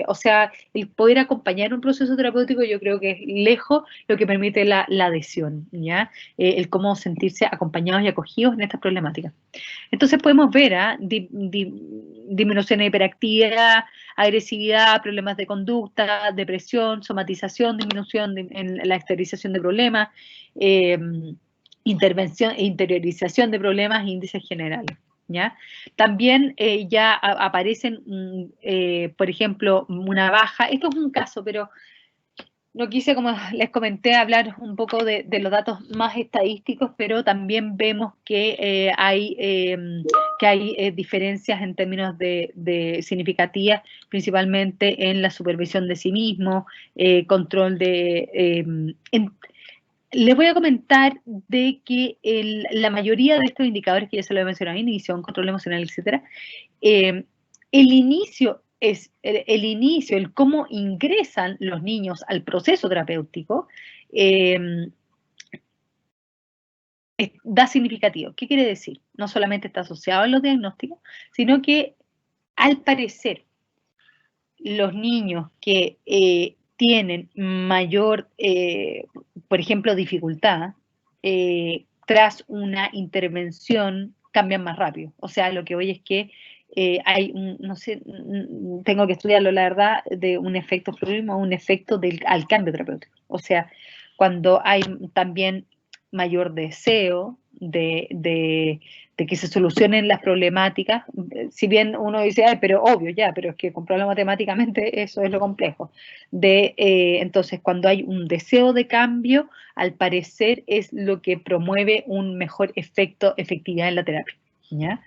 o sea, el poder acompañar un proceso terapéutico yo creo que es lejos lo que permite la adhesión, ¿ya? El cómo sentirse acompañados y acogidos en estas problemáticas. Entonces podemos ver disminución de hiperactividad, agresividad, problemas de conducta, depresión, somatización, disminución en la exteriorización de problemas, intervención e interiorización de problemas e índices generales. ¿Ya? También ya aparecen, por ejemplo, una baja, esto es un caso, pero no quise, como les comenté, hablar un poco de los datos más estadísticos, pero también vemos que hay diferencias en términos de significativas, principalmente en la supervisión de sí mismo, control les voy a comentar de que la mayoría de estos indicadores que ya se lo he mencionado, inhibición, control emocional, etcétera, el inicio el cómo ingresan los niños al proceso terapéutico, da significativo. ¿Qué quiere decir? No solamente está asociado a los diagnósticos, sino que al parecer los niños que tienen mayor, por ejemplo, dificultad, tras una intervención cambian más rápido. O sea, lo que voy es que hay, no sé, tengo que estudiarlo, la verdad, de un efecto plurimo, un efecto al cambio terapéutico. O sea, cuando hay también mayor deseo de que se solucionen las problemáticas, si bien uno dice, ay, pero obvio, ya, pero es que comprobarlo matemáticamente eso es lo complejo. Entonces, cuando hay un deseo de cambio, al parecer es lo que promueve un mejor efectividad en la terapia. ¿Ya?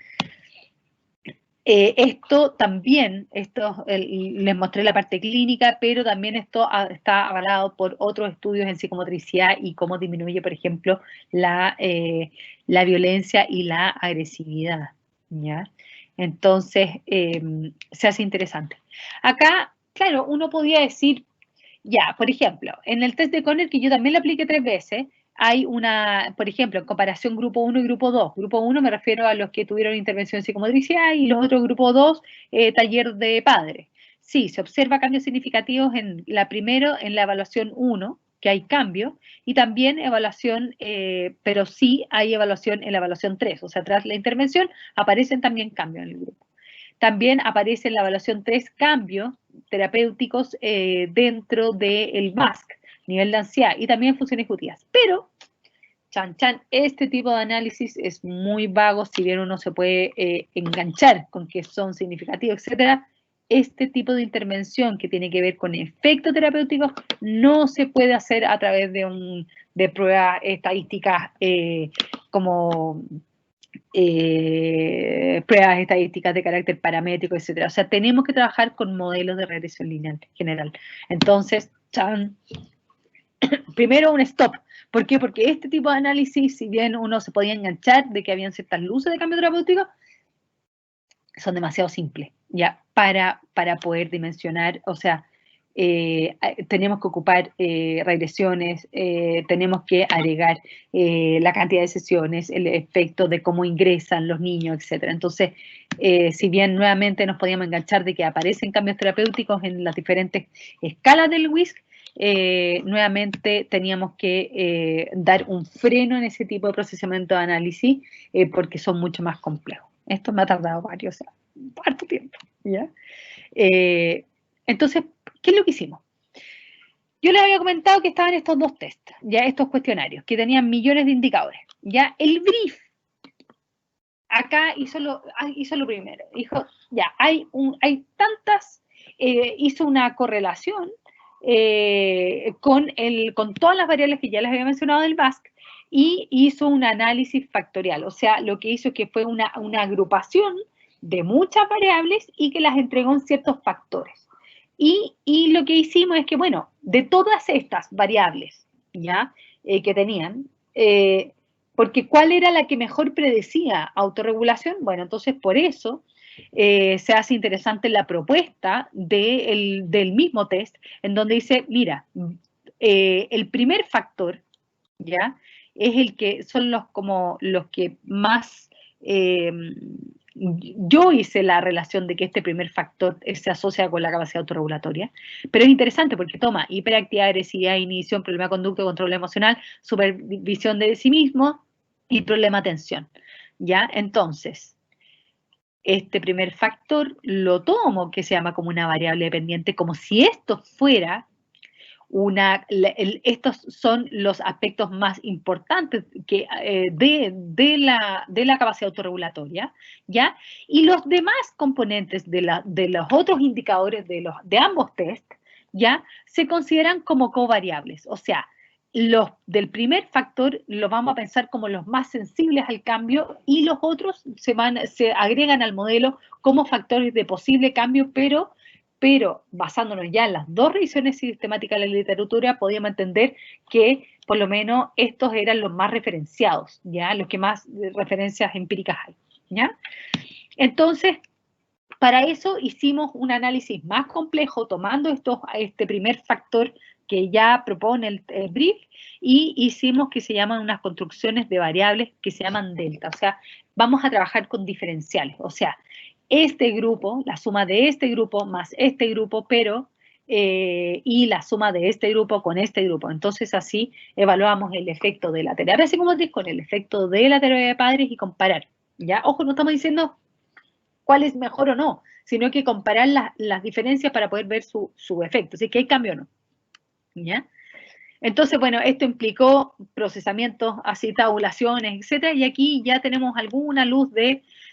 Esto también, les mostré la parte clínica, pero también esto está avalado por otros estudios en psicomotricidad y cómo disminuye, por ejemplo, la violencia y la agresividad. ¿Ya? Entonces, se hace interesante. Acá, claro, uno podía decir, ya, por ejemplo, en el test de Conner, que yo también lo apliqué 3 veces, hay por ejemplo, en comparación grupo 1 y grupo 2. Grupo 1 me refiero a los que tuvieron intervención psicomotricidad y los otros grupo 2, taller de padres. Sí, se observa cambios significativos en la evaluación 1, que hay cambios, y también evaluación, pero sí hay evaluación en la evaluación 3, o sea, tras la intervención aparecen también cambios en el grupo. También aparece en la evaluación 3 cambios terapéuticos dentro del MASC, nivel de ansiedad, y también funciones ejecutivas. Pero, este tipo de análisis es muy vago, si bien uno se puede enganchar con que son significativos, etcétera. Este tipo de intervención que tiene que ver con efectos terapéuticos no se puede hacer a través de pruebas estadísticas como pruebas estadísticas de carácter paramétrico, etcétera. O sea, tenemos que trabajar con modelos de regresión lineal general. Entonces, primero un stop. ¿Por qué? Porque este tipo de análisis, si bien uno se podía enganchar de que habían ciertas luces de cambio terapéutico, son demasiado simples, ¿ya? Para poder dimensionar, o sea, tenemos que ocupar regresiones, tenemos que agregar la cantidad de sesiones, el efecto de cómo ingresan los niños, etc. Entonces, si bien nuevamente nos podíamos enganchar de que aparecen cambios terapéuticos en las diferentes escalas del WISC, nuevamente teníamos que dar un freno en ese tipo de procesamiento de análisis porque son mucho más complejos. Esto me ha tardado varios, harto tiempo, ¿ya? Entonces, ¿qué es lo que hicimos? Yo les había comentado que estaban estos dos tests, ya estos cuestionarios, que tenían millones de indicadores. Ya el brief, acá hizo lo primero, dijo, ya, hizo una correlación con todas las variables que ya les había mencionado del BASC y hizo un análisis factorial, o sea, lo que hizo que fue una agrupación de muchas variables y que las entregó en ciertos factores. Y lo que hicimos es que, bueno, de todas estas variables, ¿ya? Que tenían, porque ¿cuál era la que mejor predecía autorregulación? Bueno, entonces por eso se hace interesante la propuesta del mismo test, en donde dice, mira, el primer factor, ¿ya? Es el que son los que más yo hice la relación de que este primer factor se asocia con la capacidad autorregulatoria, pero es interesante porque toma hiperactividad, agresividad, inhibición, problema de conducta, control emocional, supervisión de sí mismo y problema de atención, ¿ya? Entonces, este primer factor lo tomo, que se llama como una variable dependiente, como si esto fuera estos son los aspectos más importantes de la capacidad autorregulatoria, ¿ya? Y los demás componentes de los otros indicadores de ambos test, ¿ya? Se consideran como covariables, o sea, los del primer factor los vamos a pensar como los más sensibles al cambio y los otros se agregan al modelo como factores de posible cambio, pero basándonos ya en las dos revisiones sistemáticas de la literatura, podíamos entender que por lo menos estos eran los más referenciados, ¿ya? Los que más referencias empíricas hay, ¿ya? Entonces, para eso hicimos un análisis más complejo, tomando este primer factor que ya propone el brief, y hicimos que se llaman unas construcciones de variables que se llaman delta, o sea, vamos a trabajar con diferenciales, o sea, este grupo, la suma de este grupo más este grupo, y la suma de este grupo con este grupo. Entonces así evaluamos el efecto de la terapia psicomotriz con el efecto de la terapia de padres y comparar. ¿Ya? Ojo, no estamos diciendo cuál es mejor o no, sino que comparar las diferencias para poder ver su efecto, si es que hay cambio o no. ¿Ya? Entonces, bueno, esto implicó procesamientos, así tabulaciones, etcétera, y aquí ya tenemos alguna luz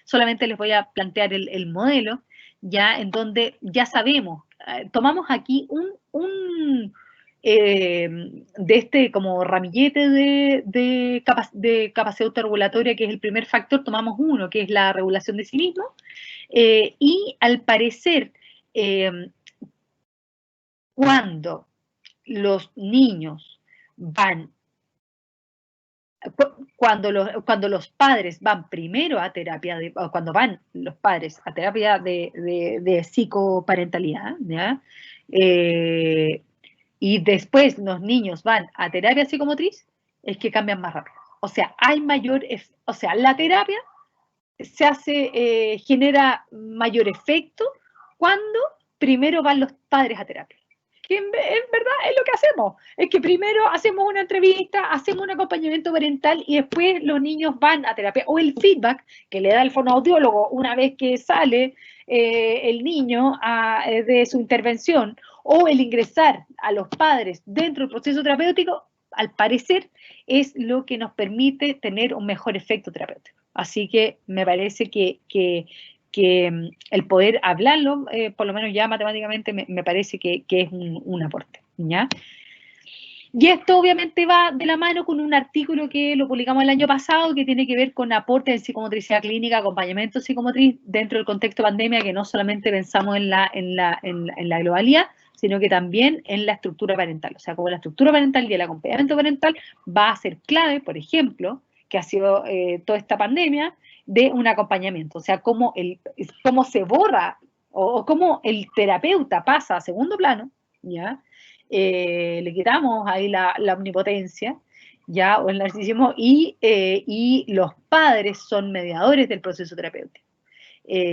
solamente les voy a plantear el modelo, ya en donde ya sabemos, tomamos aquí de este como ramillete de capacidad autorregulatoria, que es el primer factor, tomamos uno, que es la regulación de sí mismo, y al parecer, cuando los niños van, cuando los padres van primero a terapia, cuando van los padres a terapia de psicoparentalidad, ¿ya? Y después los niños van a terapia psicomotriz, es que cambian más rápido. O sea, hay la terapia genera mayor efecto cuando primero van los padres a terapia. Que en verdad es lo que hacemos, es que primero hacemos una entrevista, hacemos un acompañamiento parental y después los niños van a terapia, o el feedback que le da el fonoaudiólogo una vez que sale el niño de su intervención, o el ingresar a los padres dentro del proceso terapéutico, al parecer es lo que nos permite tener un mejor efecto terapéutico. Así que me parece que el poder hablarlo, por lo menos ya matemáticamente, me parece que es un aporte, ¿ya? Y esto obviamente va de la mano con un artículo que lo publicamos el año pasado, que tiene que ver con aporte en psicomotricidad clínica, acompañamiento psicomotriz dentro del contexto de pandemia, que no solamente pensamos en la globalidad, sino que también en la estructura parental. O sea, como la estructura parental y el acompañamiento parental va a ser clave, por ejemplo, que ha sido toda esta pandemia, de un acompañamiento. O sea, cómo se borra o cómo el terapeuta pasa a segundo plano, ¿ya? Le quitamos ahí la omnipotencia, ¿ya? O el narcisismo, y los padres son mediadores del proceso terapéutico.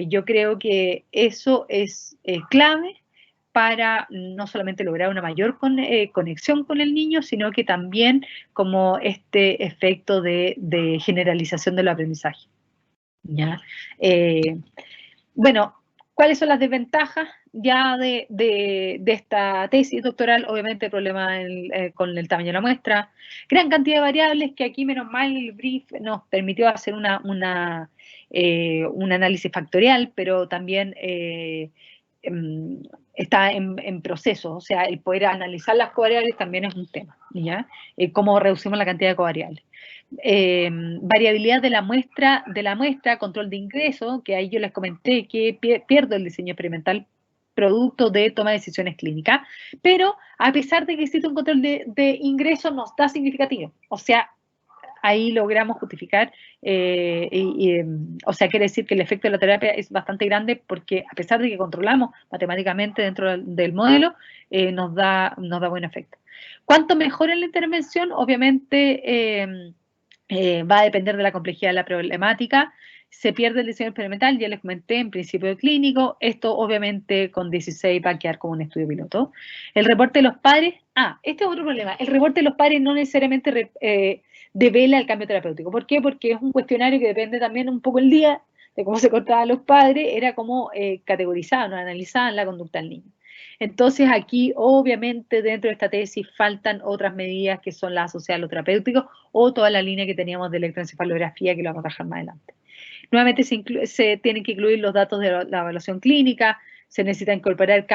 Yo creo que eso es clave para no solamente lograr una mayor conexión con el niño, sino que también como este efecto de generalización del aprendizaje, ¿ya? Bueno, ¿cuáles son las desventajas ya de esta tesis doctoral? Obviamente el problema con el tamaño de la muestra, gran cantidad de variables que aquí menos mal el brief nos permitió hacer un análisis factorial, pero también está en proceso, o sea, el poder analizar las covariables también es un tema, ¿ya? Cómo reducimos la cantidad de covariables. Variabilidad de la muestra, control de ingreso, que ahí yo les comenté que pierdo el diseño experimental producto de toma de decisiones clínicas, pero a pesar de que existe un control de ingreso, nos da significativo, o sea, ahí logramos justificar, o sea, quiere decir que el efecto de la terapia es bastante grande porque a pesar de que controlamos matemáticamente dentro del modelo, nos da buen efecto. ¿Cuánto mejora la intervención? Obviamente va a depender de la complejidad de la problemática. Se pierde el diseño experimental, ya les comenté, en principio clínico. Esto obviamente con 16 va a quedar como un estudio piloto. El reporte de los padres, este es otro problema. El reporte de los padres no necesariamente devela el cambio terapéutico. ¿Por qué? Porque es un cuestionario que depende también un poco el día de cómo se cortaban los padres, era como categorizaban o analizaban la conducta del niño. Entonces aquí obviamente dentro de esta tesis faltan otras medidas que son las asociadas a lo terapéutico o toda la línea que teníamos de electroencefalografía que lo vamos a trabajar más adelante. Nuevamente se tienen que incluir los datos de la evaluación clínica, se necesita incorporar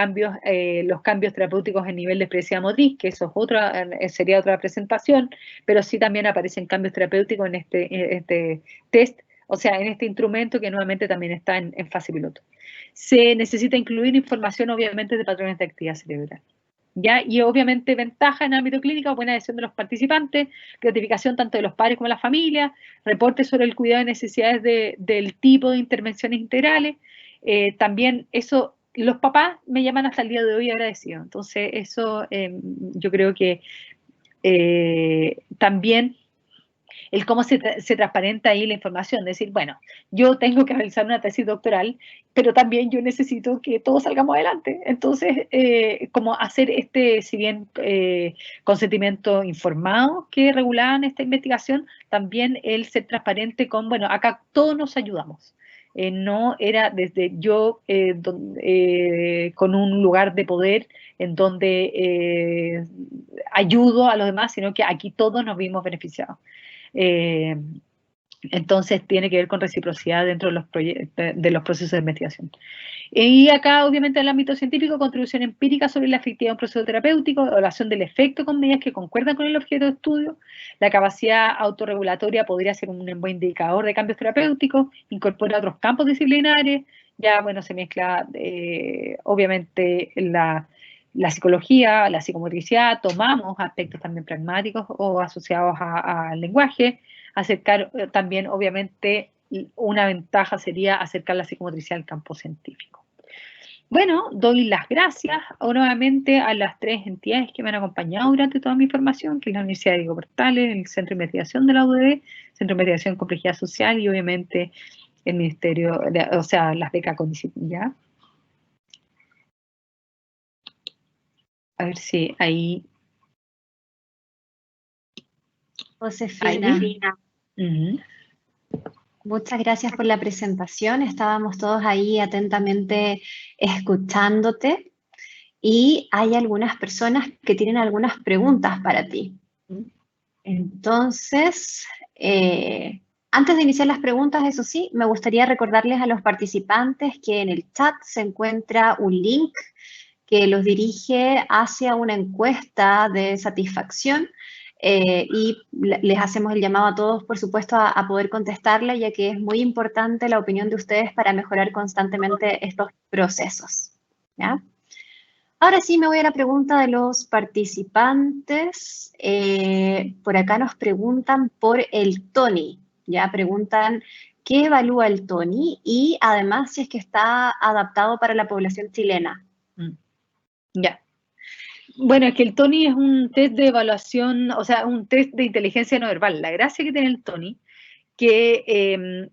los cambios terapéuticos en nivel de expresividad motriz, que eso es sería otra presentación, pero sí también aparecen cambios terapéuticos en este test, o sea, en este instrumento que nuevamente también está en fase piloto. Se necesita incluir información, obviamente, de patrones de actividad cerebral, ¿ya? Y obviamente ventaja en el ámbito clínico, buena decisión de los participantes, gratificación tanto de los padres como de la familia, reportes sobre el cuidado y necesidades del tipo de intervenciones integrales. También eso, los papás me llaman hasta el día de hoy agradecidos. Entonces eso yo creo que también el cómo se transparenta ahí la información, decir, bueno, yo tengo que realizar una tesis doctoral, pero también yo necesito que todos salgamos adelante. Entonces, como hacer si bien consentimiento informado que regulaban esta investigación, también el ser transparente con, bueno, acá todos nos ayudamos. No era desde yo con un lugar de poder en donde ayudo a los demás, sino que aquí todos nos vimos beneficiados. Entonces tiene que ver con reciprocidad dentro de los procesos de investigación. Y acá, obviamente, en el ámbito científico, contribución empírica sobre la efectividad de un proceso terapéutico, evaluación del efecto con medidas que concuerdan con el objeto de estudio, la capacidad autorregulatoria podría ser un buen indicador de cambios terapéuticos, incorpora otros campos disciplinares, ya, bueno, se mezcla, obviamente, la psicología, la psicomotricidad, tomamos aspectos también pragmáticos o asociados al lenguaje, acercar también, obviamente, una ventaja sería acercar la psicomotricidad al campo científico. Bueno, doy las gracias nuevamente a las 3 entidades que me han acompañado durante toda mi formación, que es la Universidad de Diego Portales, el Centro de Investigación de la UDD, Centro de Investigación en Complejidad Social y obviamente el Ministerio, o sea, las becas con disciplina. A ver si ahí... Josefina, muchas gracias por la presentación. Estábamos todos ahí atentamente escuchándote y hay algunas personas que tienen algunas preguntas para ti. Entonces, antes de iniciar las preguntas, eso sí, me gustaría recordarles a los participantes que en el chat se encuentra un link que los dirige hacia una encuesta de satisfacción y les hacemos el llamado a todos, por supuesto, a poder contestarla, ya que es muy importante la opinión de ustedes para mejorar constantemente estos procesos. ¿Ya? Ahora sí me voy a la pregunta de los participantes. Por acá nos preguntan por el TONI, ¿ya? Preguntan qué evalúa el TONI y además si es que está adaptado para la población chilena. Ya. Bueno, es que el TONI es un test de evaluación, o sea, un test de inteligencia no verbal. La gracia que tiene el TONI, que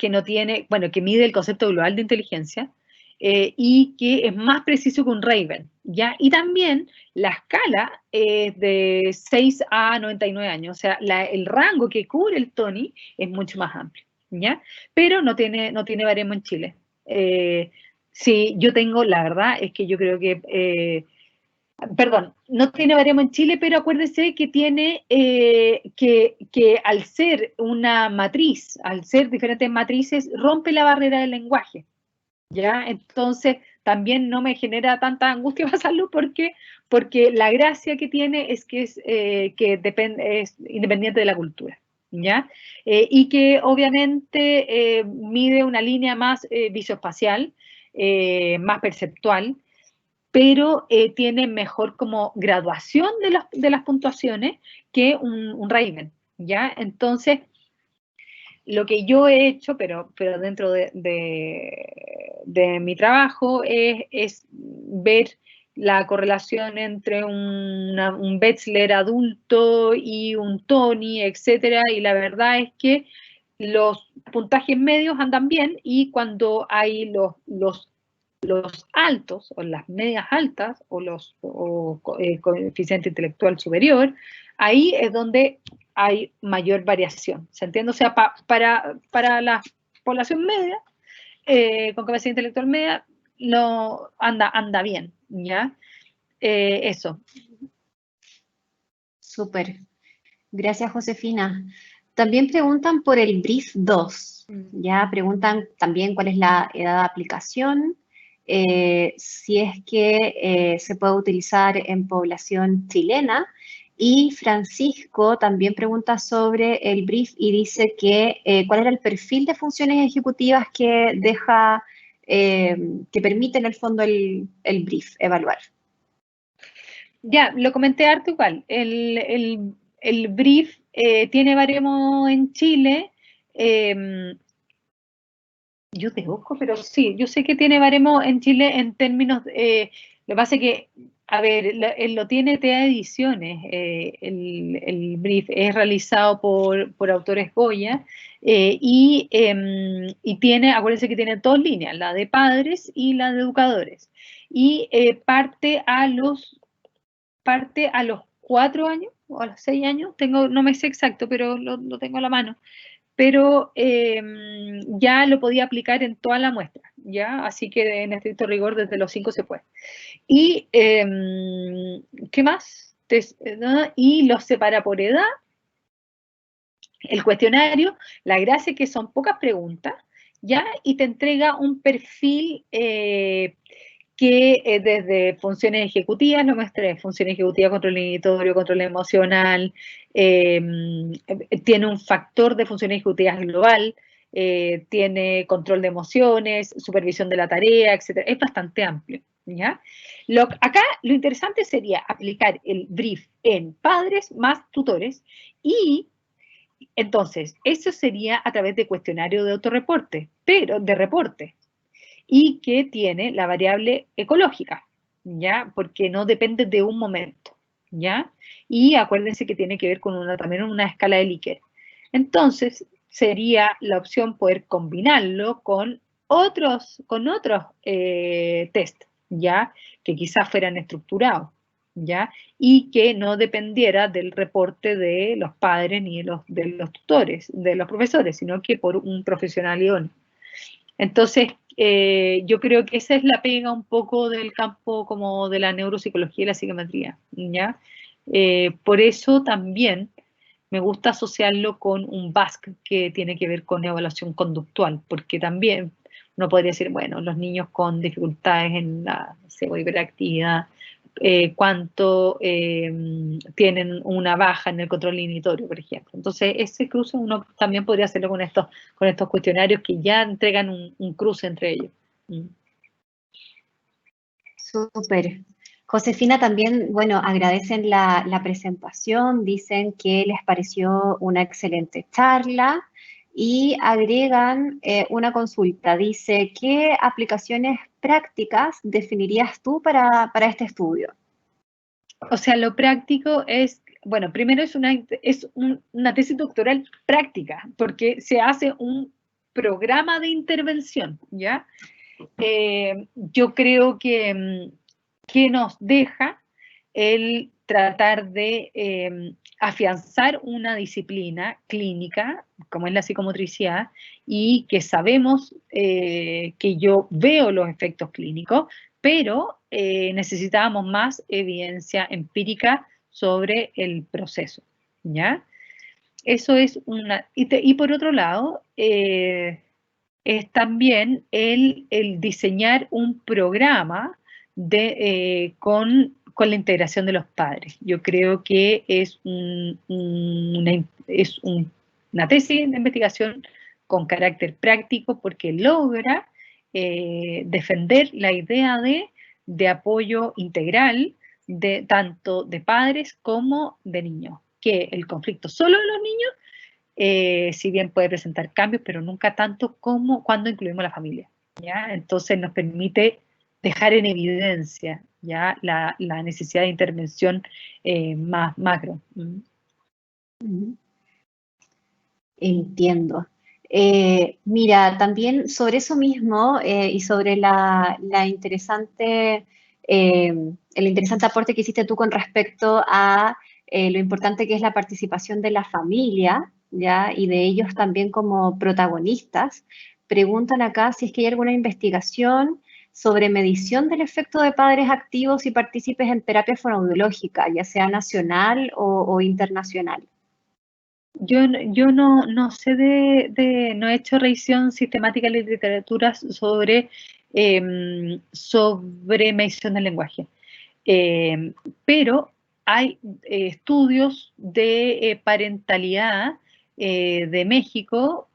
no tiene, bueno, que mide el concepto global de inteligencia y que es más preciso que un Raven, ¿ya? Y también la escala es de 6 a 99 años, o sea, el rango que cubre el TONI es mucho más amplio, ¿ya? Pero no tiene baremo en Chile. Sí, yo tengo, la verdad es que yo creo que... perdón, no tiene baremo en Chile, pero acuérdese que tiene que al ser una matriz, al ser diferentes matrices, rompe la barrera del lenguaje, ¿ya? Entonces, también no me genera tanta angustia pasarlo porque la gracia que tiene es que es independiente de la cultura, ¿ya? Y que obviamente mide una línea más visoespacial, más perceptual, pero tiene mejor como graduación de las puntuaciones que un Raven, ¿ya? Entonces, lo que yo he hecho, pero dentro de mi trabajo, es ver la correlación entre un Betzler adulto y un TONI, etcétera, y la verdad es que los puntajes medios andan bien y cuando hay los altos o las medias altas o coeficiente intelectual superior, ahí es donde hay mayor variación. ¿Se entiende? O sea, para la población media, con capacidad intelectual media, no anda bien, ¿ya? Eso. Súper. Gracias, Josefina. También preguntan por el BRIEF 2. Ya preguntan también cuál es la edad de aplicación, si es que se puede utilizar en población chilena. Y Francisco también pregunta sobre el BRIEF y dice que cuál era el perfil de funciones ejecutivas que deja, que permite en el fondo el BRIEF evaluar. Ya, lo comenté harto igual. El BRIEF tiene baremo en Chile. Yo te busco, pero sí, yo sé que tiene baremo en Chile en términos, lo que pasa es que, a ver, él lo tiene TEA Ediciones, el brief es realizado por autores Goya y tiene, acuérdense que tiene 2 líneas, la de padres y la de educadores, y parte a los 4 años o a los 6 años, no me sé exacto, pero lo tengo a la mano, pero ya lo podía aplicar en toda la muestra, ¿ya? Así que en estricto rigor desde los 5 se puede. Y, ¿qué más? Y los separa por edad, el cuestionario, la gracia es que son pocas preguntas, ¿ya? Y te entrega un perfil que desde funciones ejecutivas, lo mostré, funciones ejecutivas, control inhibitorio, control emocional, tiene un factor de funciones ejecutivas global, tiene control de emociones, supervisión de la tarea, etc. Es bastante amplio, ¿ya? Acá lo interesante sería aplicar el brief en padres más tutores y entonces, eso sería a través de cuestionario de autorreporte, pero de reporte. y que tiene la variable ecológica, ¿ya? Porque no depende de un momento, ¿ya? Y acuérdense que tiene que ver con también una escala de Likert. Entonces, sería la opción poder combinarlo con otros test, ¿ya? Que quizás fueran estructurados, ¿ya? Y que no dependiera del reporte de los padres ni de los tutores, de los profesores, sino que por un profesional idóneo. Entonces, yo creo que esa es la pega un poco del campo como de la neuropsicología y la psicometría, ¿ya? Por eso también me gusta asociarlo con un BASC que tiene que ver con evaluación conductual, porque también uno podría decir, bueno, los niños con dificultades en la hiperactividad, cuánto tienen una baja en el control inhibitorio, por ejemplo. Entonces, ese cruce uno también podría hacerlo con estos cuestionarios que ya entregan un cruce entre ellos. Súper. Josefina, también, bueno, agradecen la presentación, dicen que les pareció una excelente charla y agregan una consulta. Dice, ¿qué aplicaciones prácticas definirías tú para este estudio? O sea, lo práctico es, bueno, primero es una tesis doctoral práctica, porque se hace un programa de intervención, ¿ya? Yo creo que nos deja el tratar de afianzar una disciplina clínica, como es la psicomotricidad, y que sabemos que yo veo los efectos clínicos, pero necesitábamos más evidencia empírica sobre el proceso, ¿ya? Eso es una... Y por otro lado, es también el diseñar un programa con la integración de los padres. Yo creo que es una tesis de investigación con carácter práctico porque logra defender la idea de apoyo integral tanto de padres como de niños, que el conflicto solo de los niños si bien puede presentar cambios, pero nunca tanto como cuando incluimos la familia, ¿ya? Entonces nos permite dejar en evidencia, ¿ya? La necesidad de intervención más macro. Entiendo. Mira, también sobre eso mismo y sobre el interesante aporte que hiciste tú con respecto a lo importante que es la participación de la familia, ¿ya? Y de ellos también como protagonistas, preguntan acá si es que hay alguna investigación sobre medición del efecto de padres activos y partícipes en terapia fonoaudiológica, ya sea nacional o internacional. Yo no sé no he hecho revisión sistemática de literatura sobre medición del lenguaje. Pero hay estudios de parentalidad de México.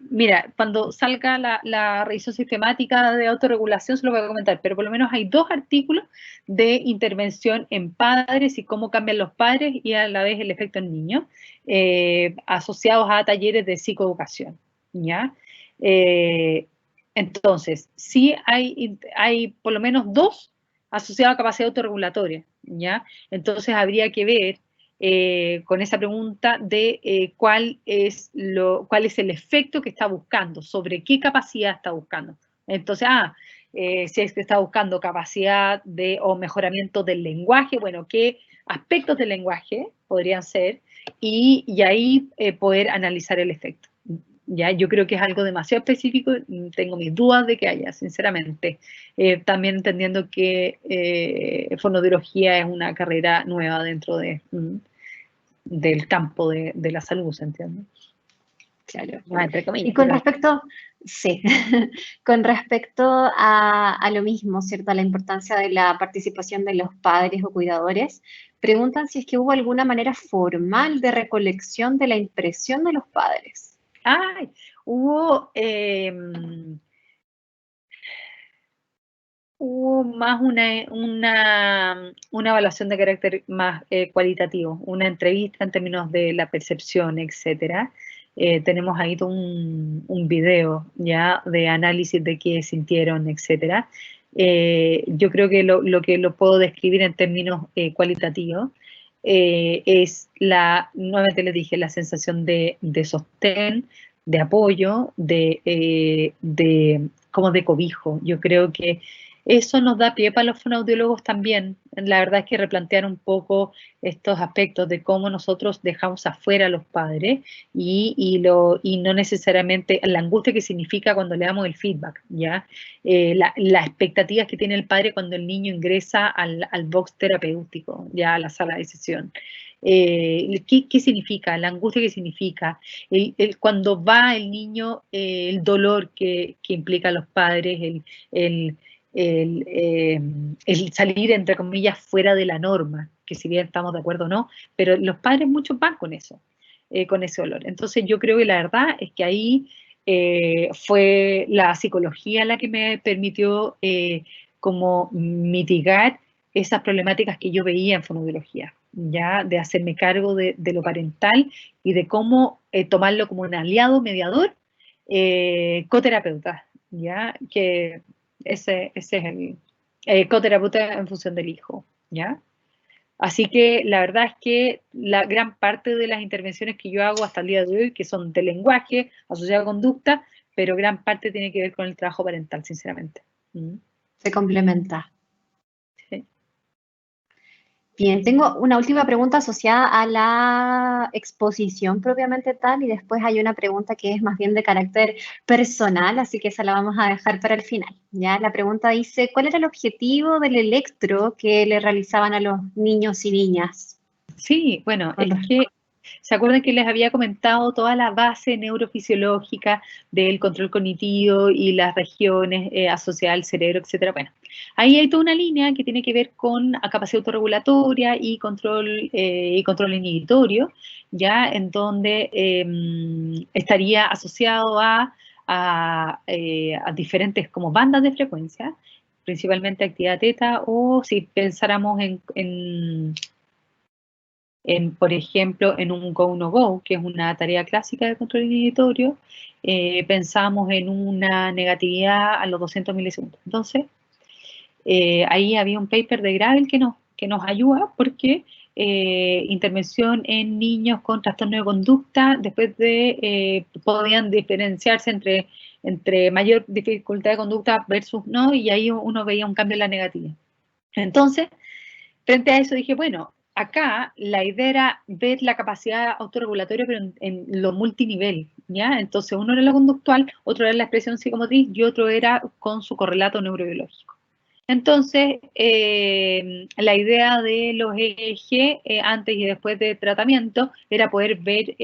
Mira, cuando salga la revisión sistemática de autorregulación se lo voy a comentar, pero por lo menos hay 2 artículos de intervención en padres y cómo cambian los padres y a la vez el efecto en niños, asociados a talleres de psicoeducación, ¿ya? Entonces, sí hay por lo menos 2 asociado a capacidad autorregulatoria, ¿ya? Entonces habría que ver con esa pregunta de cuál es el efecto que está buscando, sobre qué capacidad está buscando. Entonces, si es que está buscando capacidad o mejoramiento del lenguaje, bueno, qué aspectos del lenguaje podrían ser, y ahí poder analizar el efecto. ¿Ya? Yo creo que es algo demasiado específico, tengo mis dudas de que haya, sinceramente. También entendiendo que fonoaudiología es una carrera nueva dentro del campo de la salud, ¿se entiende? Claro. Entre comillas. Y con respecto, sí, con respecto a lo mismo, ¿cierto? A la importancia de la participación de los padres o cuidadores, preguntan si es que hubo alguna manera formal de recolección de la impresión de los padres. Hubo más una evaluación de carácter más cualitativo, una entrevista en términos de la percepción, etcétera. tenemos ahí todo un video ya de análisis de qué sintieron, etcétera. Yo creo que lo que lo puedo describir en términos cualitativos es nuevamente les dije, la sensación de sostén, de apoyo, como de cobijo. Yo creo que eso nos da pie para los fonoaudiólogos también. La verdad es que replantear un poco estos aspectos de cómo nosotros dejamos afuera a los padres y no necesariamente la angustia que significa cuando le damos el feedback, ¿ya? Las expectativas que tiene el padre cuando el niño ingresa al box terapéutico, ya a la sala de sesión. ¿Qué significa? La angustia que significa. Cuando va el niño, el dolor que implica a los padres, el salir, entre comillas, fuera de la norma, que si bien estamos de acuerdo o no, pero los padres muchos van con eso, con ese dolor. Entonces yo creo que la verdad es que ahí fue la psicología la que me permitió como mitigar esas problemáticas que yo veía en fonoaudiología, ya de hacerme cargo de lo parental y de cómo tomarlo como un aliado mediador, coterapeuta, ya que ese es el coterapeuta en función del hijo, ¿ya? Así que la verdad es que la gran parte de las intervenciones que yo hago hasta el día de hoy, que son de lenguaje, asociado a conducta, pero gran parte tiene que ver con el trabajo parental, sinceramente. Se complementa. Sí. Bien, tengo una última pregunta asociada a la exposición propiamente tal y después hay una pregunta que es más bien de carácter personal, así que esa la vamos a dejar para el final. ¿Ya? La pregunta dice, ¿cuál era el objetivo del electro que le realizaban a los niños y niñas? Sí, bueno, es que ¿se acuerdan que les había comentado toda la base neurofisiológica del control cognitivo y las regiones asociadas al cerebro, etcétera? Bueno, ahí hay toda una línea que tiene que ver con capacidad autorregulatoria y control inhibitorio, ya en donde estaría asociado a diferentes como bandas de frecuencia, principalmente actividad teta, o si pensáramos por ejemplo, en un Go No Go, que es una tarea clásica de control inhibitorio, pensamos en una negatividad a los 200 milisegundos. Entonces, ahí había un paper de Gravel que nos ayuda porque intervención en niños con trastorno de conducta, después podían diferenciarse entre mayor dificultad de conducta versus no, y ahí uno veía un cambio en la negatividad. Entonces, frente a eso dije, bueno, acá la idea era ver la capacidad autorregulatoria, pero en lo multinivel, ¿ya? Entonces, uno era lo conductual, otro era la expresión psicomotriz y otro era con su correlato neurobiológico. Entonces, la idea de los EEG antes y después de tratamiento era poder ver,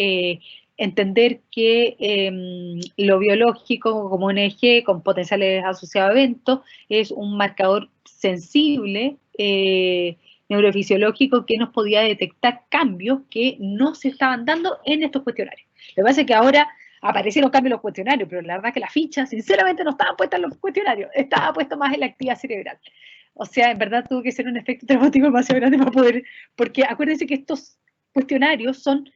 entender que lo biológico como un EEG con potenciales asociados a eventos es un marcador sensible neurofisiológico que nos podía detectar cambios que no se estaban dando en estos cuestionarios. Lo que pasa es que ahora aparecieron cambios en los cuestionarios, pero la verdad que las fichas, sinceramente, no estaban puestas en los cuestionarios, estaba puesto más en la actividad cerebral. O sea, en verdad tuvo que ser un efecto traumático demasiado grande para poder, porque acuérdense que estos cuestionarios son,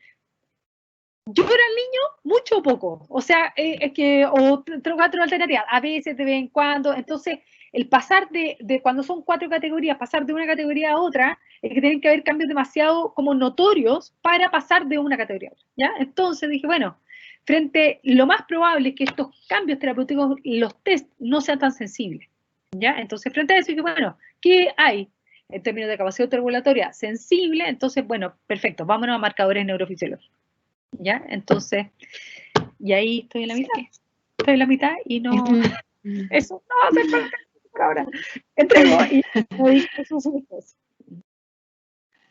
¿llora el niño? Mucho o poco. O sea, es que, o cuatro alternativas, a veces, de vez en cuando. Entonces, el pasar de cuando son 4 categorías, pasar de una categoría a otra, es que tienen que haber cambios demasiado como notorios para pasar de una categoría a otra, ¿ya? Entonces dije, bueno, lo más probable es que estos cambios terapéuticos, los test, no sean tan sensibles, ¿ya? Entonces, frente a eso dije, bueno, ¿qué hay en términos de capacidad autorregulatoria sensible? Entonces, bueno, perfecto, vámonos a marcadores neurofisiológicos, ¿ya? Entonces, y ahí estoy en la mitad. Estoy en la mitad y no... Eso no va a ser por ahora. Entrego y no dije eso.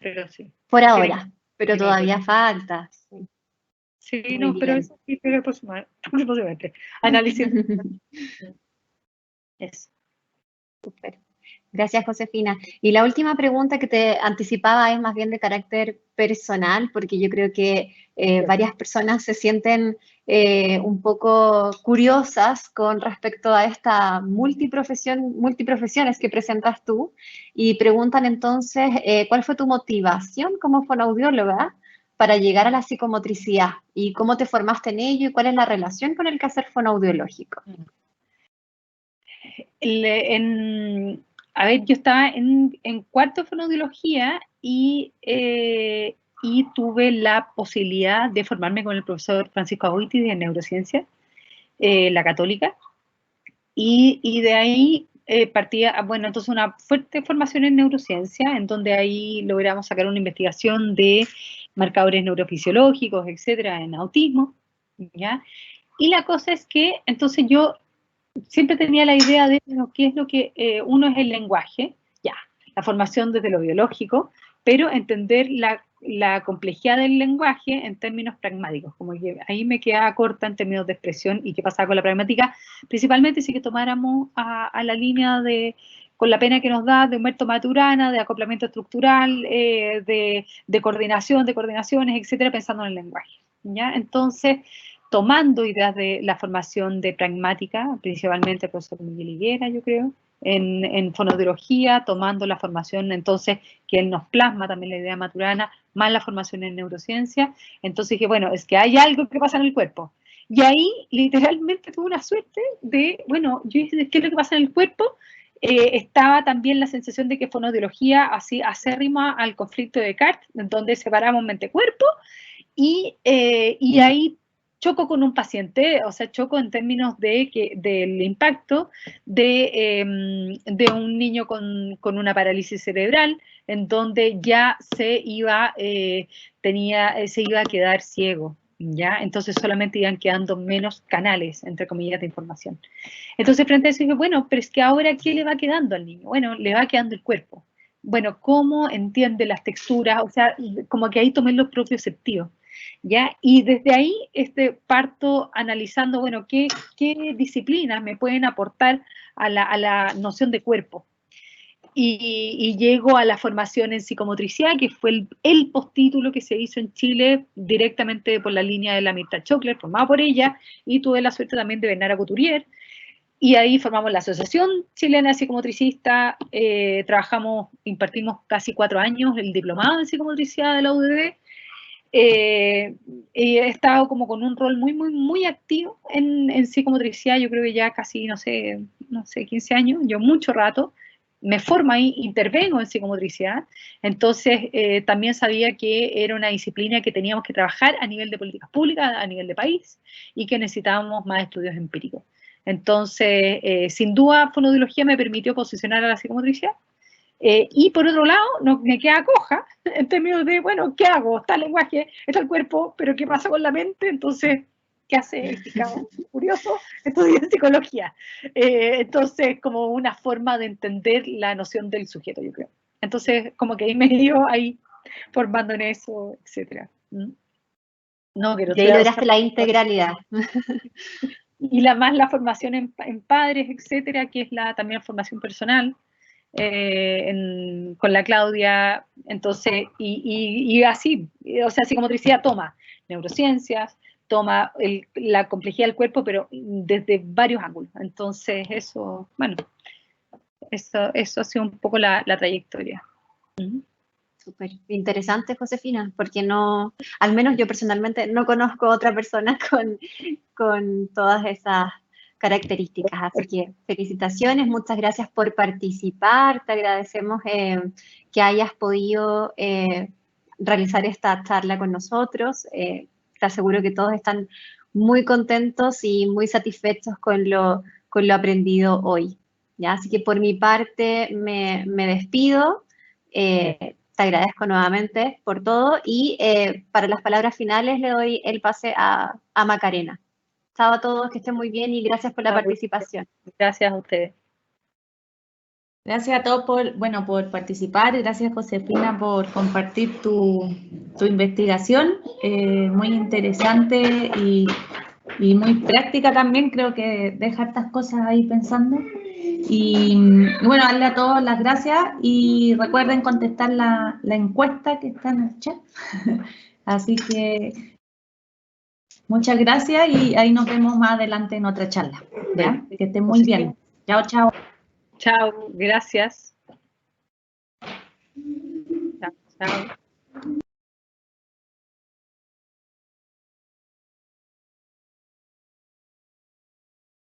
Pero sí. Por ahora, pero todavía falta. Sí, no, pero eso sí, pero próximamente. Análisis. Eso. Súper. Gracias, Josefina. Y la última pregunta que te anticipaba es más bien de carácter personal, porque yo creo que varias personas se sienten un poco curiosas con respecto a esta multiprofesiones que presentas tú y preguntan entonces, ¿cuál fue tu motivación como fonoaudióloga para llegar a la psicomotricidad? ¿Y cómo te formaste en ello? ¿Y cuál es la relación con el quehacer fonoaudiológico? A ver, yo estaba en cuarto de fonoaudiología y tuve la posibilidad de formarme con el profesor Francisco Agoiti de neurociencia, la católica, y de ahí partía, bueno, entonces una fuerte formación en neurociencia, en donde ahí logramos sacar una investigación de marcadores neurofisiológicos, etcétera, en autismo, ¿ya? Y la cosa es que, entonces yo siempre tenía la idea de bueno, qué es lo que uno es el lenguaje, ya, la formación desde lo biológico, pero entender la complejidad del lenguaje en términos pragmáticos, como que ahí me quedaba corta en términos de expresión y qué pasaba con la pragmática, principalmente si que tomáramos a la línea con la pena que nos da de Humberto Maturana, de acoplamiento estructural, de coordinación, de coordinaciones, etcétera, pensando en el lenguaje, ¿ya? Entonces, tomando ideas de la formación de pragmática, principalmente el profesor Miguel Higuera, yo creo, en fonoaudiología, tomando la formación entonces que él nos plasma también la idea maturana, más la formación en neurociencia, entonces dije, bueno, es que hay algo que pasa en el cuerpo. Y ahí literalmente tuve una suerte de, bueno, yo dije, ¿qué es lo que pasa en el cuerpo? Estaba también la sensación de que fonoaudiología así acérrima al conflicto de Descartes, en donde separamos mente-cuerpo, y ahí choco con un paciente, o sea, choco en términos del impacto de un niño con una parálisis cerebral, en donde ya se iba a quedar ciego, ¿ya? Entonces solamente iban quedando menos canales, entre comillas, de información. Entonces frente a eso dije, bueno, pero es que ahora, ¿qué le va quedando al niño? Bueno, le va quedando el cuerpo. Bueno, ¿cómo entiende las texturas? O sea, como que ahí tomé los propioceptivos. ¿Ya? Y desde ahí parto analizando, bueno, qué disciplinas me pueden aportar a la noción de cuerpo. Y llego a la formación en psicomotricidad, que fue el postítulo que se hizo en Chile directamente por la línea de la Mirta Chockler, formada por ella, y tuve la suerte también de Bernara Couturier, y ahí formamos la Asociación Chilena de Psicomotricista, impartimos casi 4 años el diplomado en psicomotricidad de la UDD, y he estado como con un rol muy, muy, muy activo en psicomotricidad, yo creo que ya casi, no sé, 15 años, yo mucho rato, me formo ahí, intervengo en psicomotricidad, entonces también sabía que era una disciplina que teníamos que trabajar a nivel de políticas públicas, a nivel de país, y que necesitábamos más estudios empíricos. Entonces, sin duda, fonoaudiología me permitió posicionar a la psicomotricidad. Y por otro lado, no me queda coja en términos de, bueno, ¿qué hago? Está el lenguaje, está el cuerpo, pero ¿qué pasa con la mente? Entonces, ¿qué hace el picado? Curioso, estudié psicología. Entonces, como una forma de entender la noción del sujeto, yo creo. Entonces, como que ahí me dio ahí formando en eso, etcétera. No, y ahí lograste la integralidad. Y la formación en padres, etcétera, que es también formación personal, con la Claudia, entonces, y así, o sea, psicomotricidad toma neurociencias, toma la complejidad del cuerpo, pero desde varios ángulos. Entonces, eso, bueno, eso ha sido un poco la trayectoria. Súper interesante, Josefina, porque no, al menos yo personalmente no conozco otra persona con todas esas características. Así que felicitaciones, muchas gracias por participar, te agradecemos que hayas podido realizar esta charla con nosotros. Te aseguro que todos están muy contentos y muy satisfechos con lo aprendido hoy. ¿Ya? Así que por mi parte me despido. Te agradezco nuevamente por todo y para las palabras finales le doy el pase a Macarena. Chao a todos, que estén muy bien y gracias por la participación. Gracias a ustedes. Gracias a todos por participar, gracias Josefina por compartir tu investigación, muy interesante y muy práctica también, creo que deja estas cosas ahí pensando. Y bueno, darle a todos las gracias y recuerden contestar la encuesta que está en el chat. Así que muchas gracias y ahí nos vemos más adelante en otra charla. ¿Ya? Que estén muy bien. Chao, chao. Chao, gracias. Chao, chao.